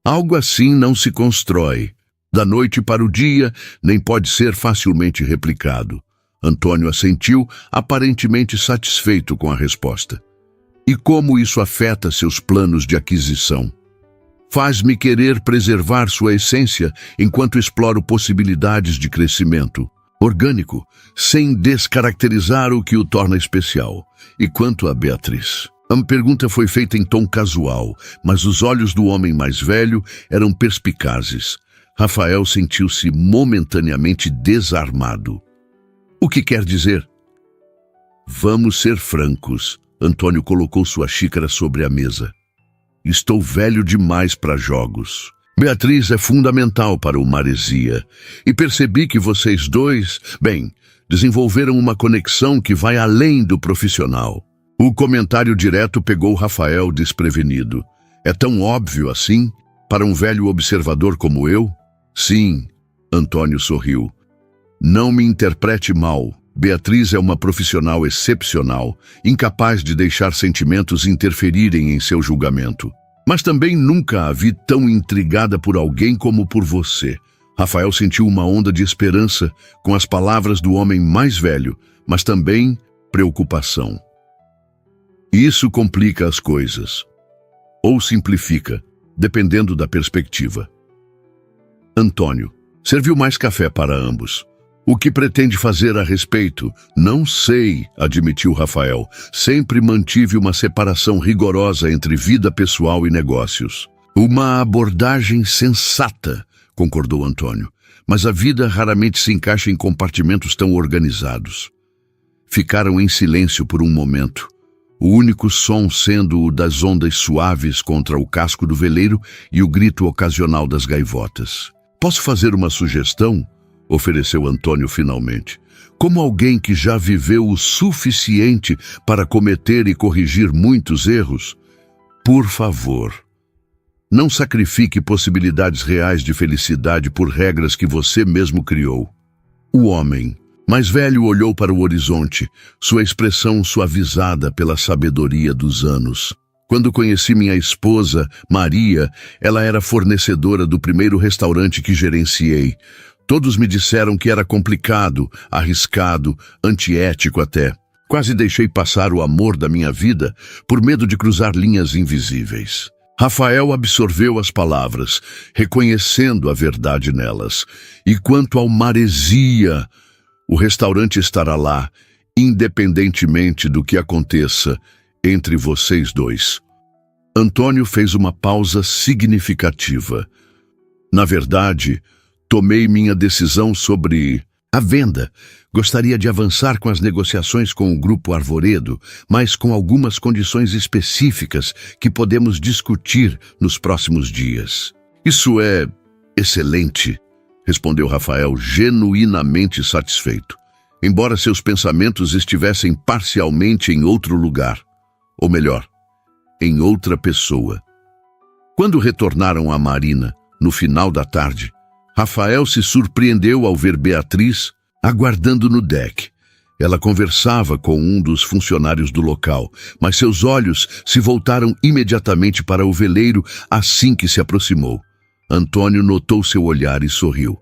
Algo assim não se constrói, da noite para o dia, nem pode ser facilmente replicado. Antônio assentiu, aparentemente satisfeito com a resposta. E como isso afeta seus planos de aquisição? Faz-me querer preservar sua essência enquanto exploro possibilidades de crescimento orgânico, sem descaracterizar o que o torna especial. E quanto a Beatriz? A pergunta foi feita em tom casual, mas os olhos do homem mais velho eram perspicazes. Rafael sentiu-se momentaneamente desarmado. O que quer dizer? Vamos ser francos. Antônio colocou sua xícara sobre a mesa. Estou velho demais para jogos. Beatriz é fundamental para o Maresia. E percebi que vocês dois, desenvolveram uma conexão que vai além do profissional. O comentário direto pegou Rafael desprevenido. É tão óbvio assim, para um velho observador como eu? Sim, Antônio sorriu. Não me interprete mal. Beatriz é uma profissional excepcional, incapaz de deixar sentimentos interferirem em seu julgamento. Mas também nunca a vi tão intrigada por alguém como por você. Rafael sentiu uma onda de esperança com as palavras do homem mais velho, mas também preocupação. Isso complica as coisas. Ou simplifica, dependendo da perspectiva. Antônio, serviu mais café para ambos. O que pretende fazer a respeito? Não sei, admitiu Rafael. Sempre mantive uma separação rigorosa entre vida pessoal e negócios. Uma abordagem sensata, concordou Antônio. Mas a vida raramente se encaixa em compartimentos tão organizados. Ficaram em silêncio por um momento. O único som sendo o das ondas suaves contra o casco do veleiro e o grito ocasional das gaivotas. Posso fazer uma sugestão? Ofereceu Antônio finalmente. Como alguém que já viveu o suficiente para cometer e corrigir muitos erros, por favor, não sacrifique possibilidades reais de felicidade por regras que você mesmo criou. O homem mais velho olhou para o horizonte, sua expressão suavizada pela sabedoria dos anos. Quando conheci minha esposa, Maria, ela era fornecedora do primeiro restaurante que gerenciei. Todos me disseram que era complicado, arriscado, antiético até. Quase deixei passar o amor da minha vida por medo de cruzar linhas invisíveis. Rafael absorveu as palavras, reconhecendo a verdade nelas. E quanto ao Maresia, o restaurante estará lá, independentemente do que aconteça entre vocês dois. Antônio fez uma pausa significativa. Na verdade, tomei minha decisão sobre a venda. Gostaria de avançar com as negociações com o Grupo Arvoredo, mas com algumas condições específicas que podemos discutir nos próximos dias. Isso é excelente, respondeu Rafael, genuinamente satisfeito, embora seus pensamentos estivessem parcialmente em outro lugar, ou melhor, em outra pessoa. Quando retornaram à marina, no final da tarde, Rafael se surpreendeu ao ver Beatriz aguardando no deck. Ela conversava com um dos funcionários do local, mas seus olhos se voltaram imediatamente para o veleiro assim que se aproximou. Antônio notou seu olhar e sorriu.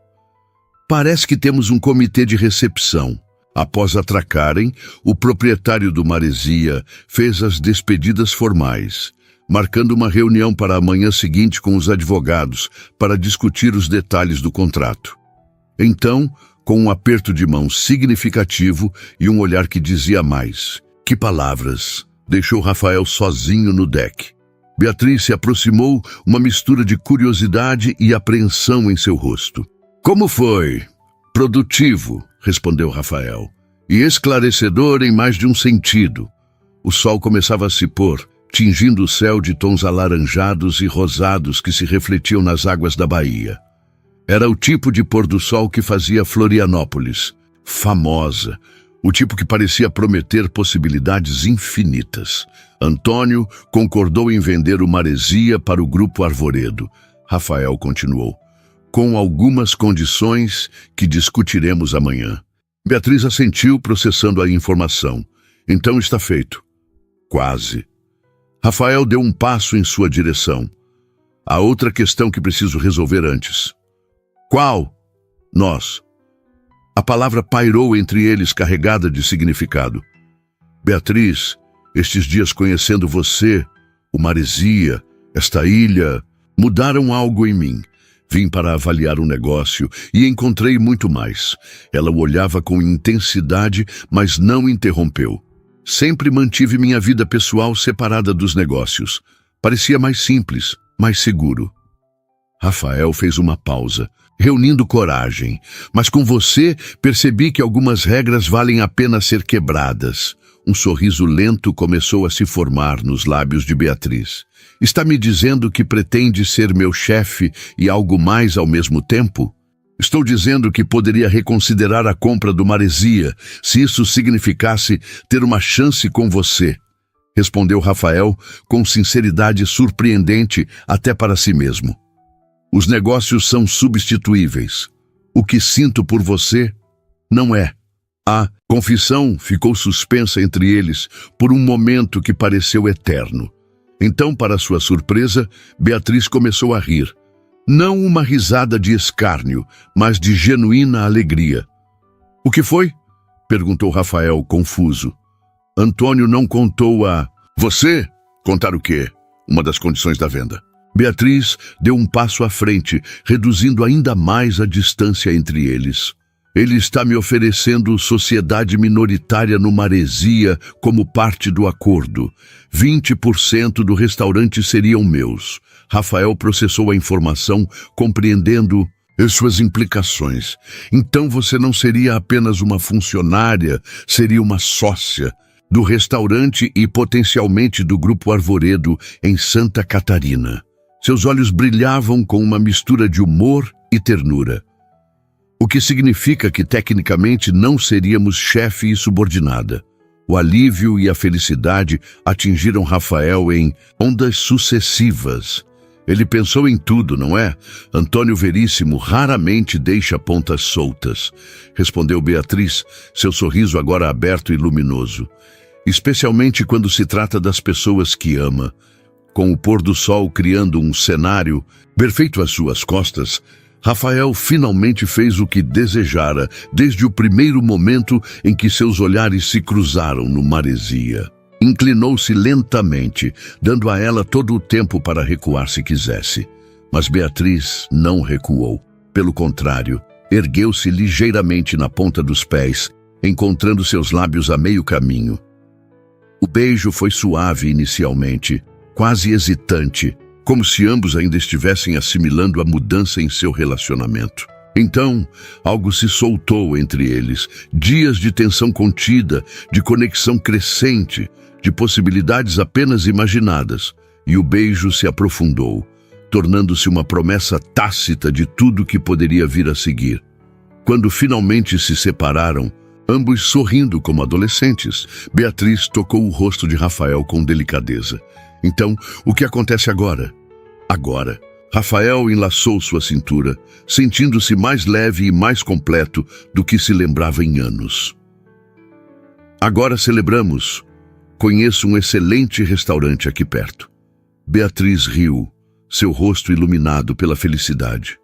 Parece que temos um comitê de recepção. Após atracarem, o proprietário do Maresia fez as despedidas formais, marcando uma reunião para a manhã seguinte com os advogados para discutir os detalhes do contrato. Então, com um aperto de mão significativo e um olhar que dizia mais. Que palavras! Deixou Rafael sozinho no deck. Beatriz se aproximou, uma mistura de curiosidade e apreensão em seu rosto. Como foi? Produtivo, respondeu Rafael, e esclarecedor em mais de um sentido. O sol começava a se pôr, tingindo o céu de tons alaranjados e rosados que se refletiam nas águas da baía. Era o tipo de pôr do sol que fazia Florianópolis famosa, o tipo que parecia prometer possibilidades infinitas. Antônio concordou em vender o Maresia para o Grupo Arvoredo. Rafael continuou, com algumas condições que discutiremos amanhã. Beatriz assentiu, processando a informação. Então está feito. Quase. Rafael deu um passo em sua direção. Há outra questão que preciso resolver antes. Qual? Nós. A palavra pairou entre eles, carregada de significado. Beatriz, estes dias conhecendo você, o Maresia, esta ilha, mudaram algo em mim. Vim para avaliar um negócio e encontrei muito mais. Ela o olhava com intensidade, mas não interrompeu. Sempre mantive minha vida pessoal separada dos negócios. Parecia mais simples, mais seguro. Rafael fez uma pausa, reunindo coragem. Mas com você, percebi que algumas regras valem a pena ser quebradas. Um sorriso lento começou a se formar nos lábios de Beatriz. Está me dizendo que pretende ser meu chefe e algo mais ao mesmo tempo? Estou dizendo que poderia reconsiderar a compra do Maresia, se isso significasse ter uma chance com você, respondeu Rafael com sinceridade surpreendente até para si mesmo. Os negócios são substituíveis. O que sinto por você não é. A confissão ficou suspensa entre eles por um momento que pareceu eterno. Então, para sua surpresa, Beatriz começou a rir. Não uma risada de escárnio, mas de genuína alegria. O que foi? Perguntou Rafael, confuso. Antônio não contou a... Você? Contar o quê? Uma das condições da venda. Beatriz deu um passo à frente, reduzindo ainda mais a distância entre eles. Ele está me oferecendo sociedade minoritária no Maresia como parte do acordo. 20% do restaurante seriam meus. Rafael processou a informação, compreendendo suas implicações. Então você não seria apenas uma funcionária, seria uma sócia do restaurante e potencialmente do Grupo Arvoredo em Santa Catarina. Seus olhos brilhavam com uma mistura de humor e ternura. O que significa que tecnicamente não seríamos chefe e subordinada. O alívio e a felicidade atingiram Rafael em ondas sucessivas. Ele pensou em tudo, não é? Antônio Veríssimo raramente deixa pontas soltas, respondeu Beatriz, seu sorriso agora aberto e luminoso. Especialmente quando se trata das pessoas que ama. Com o pôr do sol criando um cenário perfeito às suas costas, Rafael finalmente fez o que desejara desde o primeiro momento em que seus olhares se cruzaram no Maresia. Inclinou-se lentamente, dando a ela todo o tempo para recuar se quisesse. Mas Beatriz não recuou. Pelo contrário, ergueu-se ligeiramente na ponta dos pés, encontrando seus lábios a meio caminho. O beijo foi suave inicialmente, quase hesitante, como se ambos ainda estivessem assimilando a mudança em seu relacionamento. Então, algo se soltou entre eles, dias de tensão contida, de conexão crescente, de possibilidades apenas imaginadas, e o beijo se aprofundou, tornando-se uma promessa tácita de tudo que poderia vir a seguir. Quando finalmente se separaram, ambos sorrindo como adolescentes, Beatriz tocou o rosto de Rafael com delicadeza. Então, o que acontece agora? Agora, Rafael enlaçou sua cintura, sentindo-se mais leve e mais completo do que se lembrava em anos. Agora celebramos. Conheço um excelente restaurante aqui perto. Beatriz riu, seu rosto iluminado pela felicidade.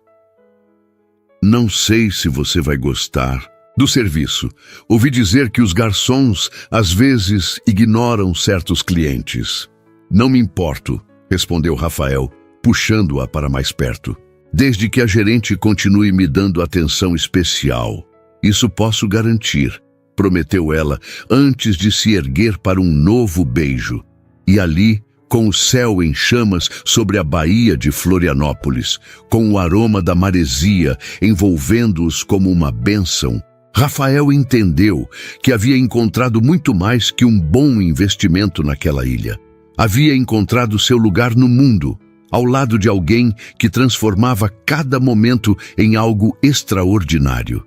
Não sei se você vai gostar do serviço. Ouvi dizer que os garçons às vezes ignoram certos clientes. Não me importo, respondeu Rafael, puxando-a para mais perto. Desde que a gerente continue me dando atenção especial. Isso posso garantir, prometeu ela, antes de se erguer para um novo beijo. E ali, com o céu em chamas sobre a baía de Florianópolis, com o aroma da maresia envolvendo-os como uma bênção, Rafael entendeu que havia encontrado muito mais que um bom investimento naquela ilha. Havia encontrado seu lugar no mundo, ao lado de alguém que transformava cada momento em algo extraordinário.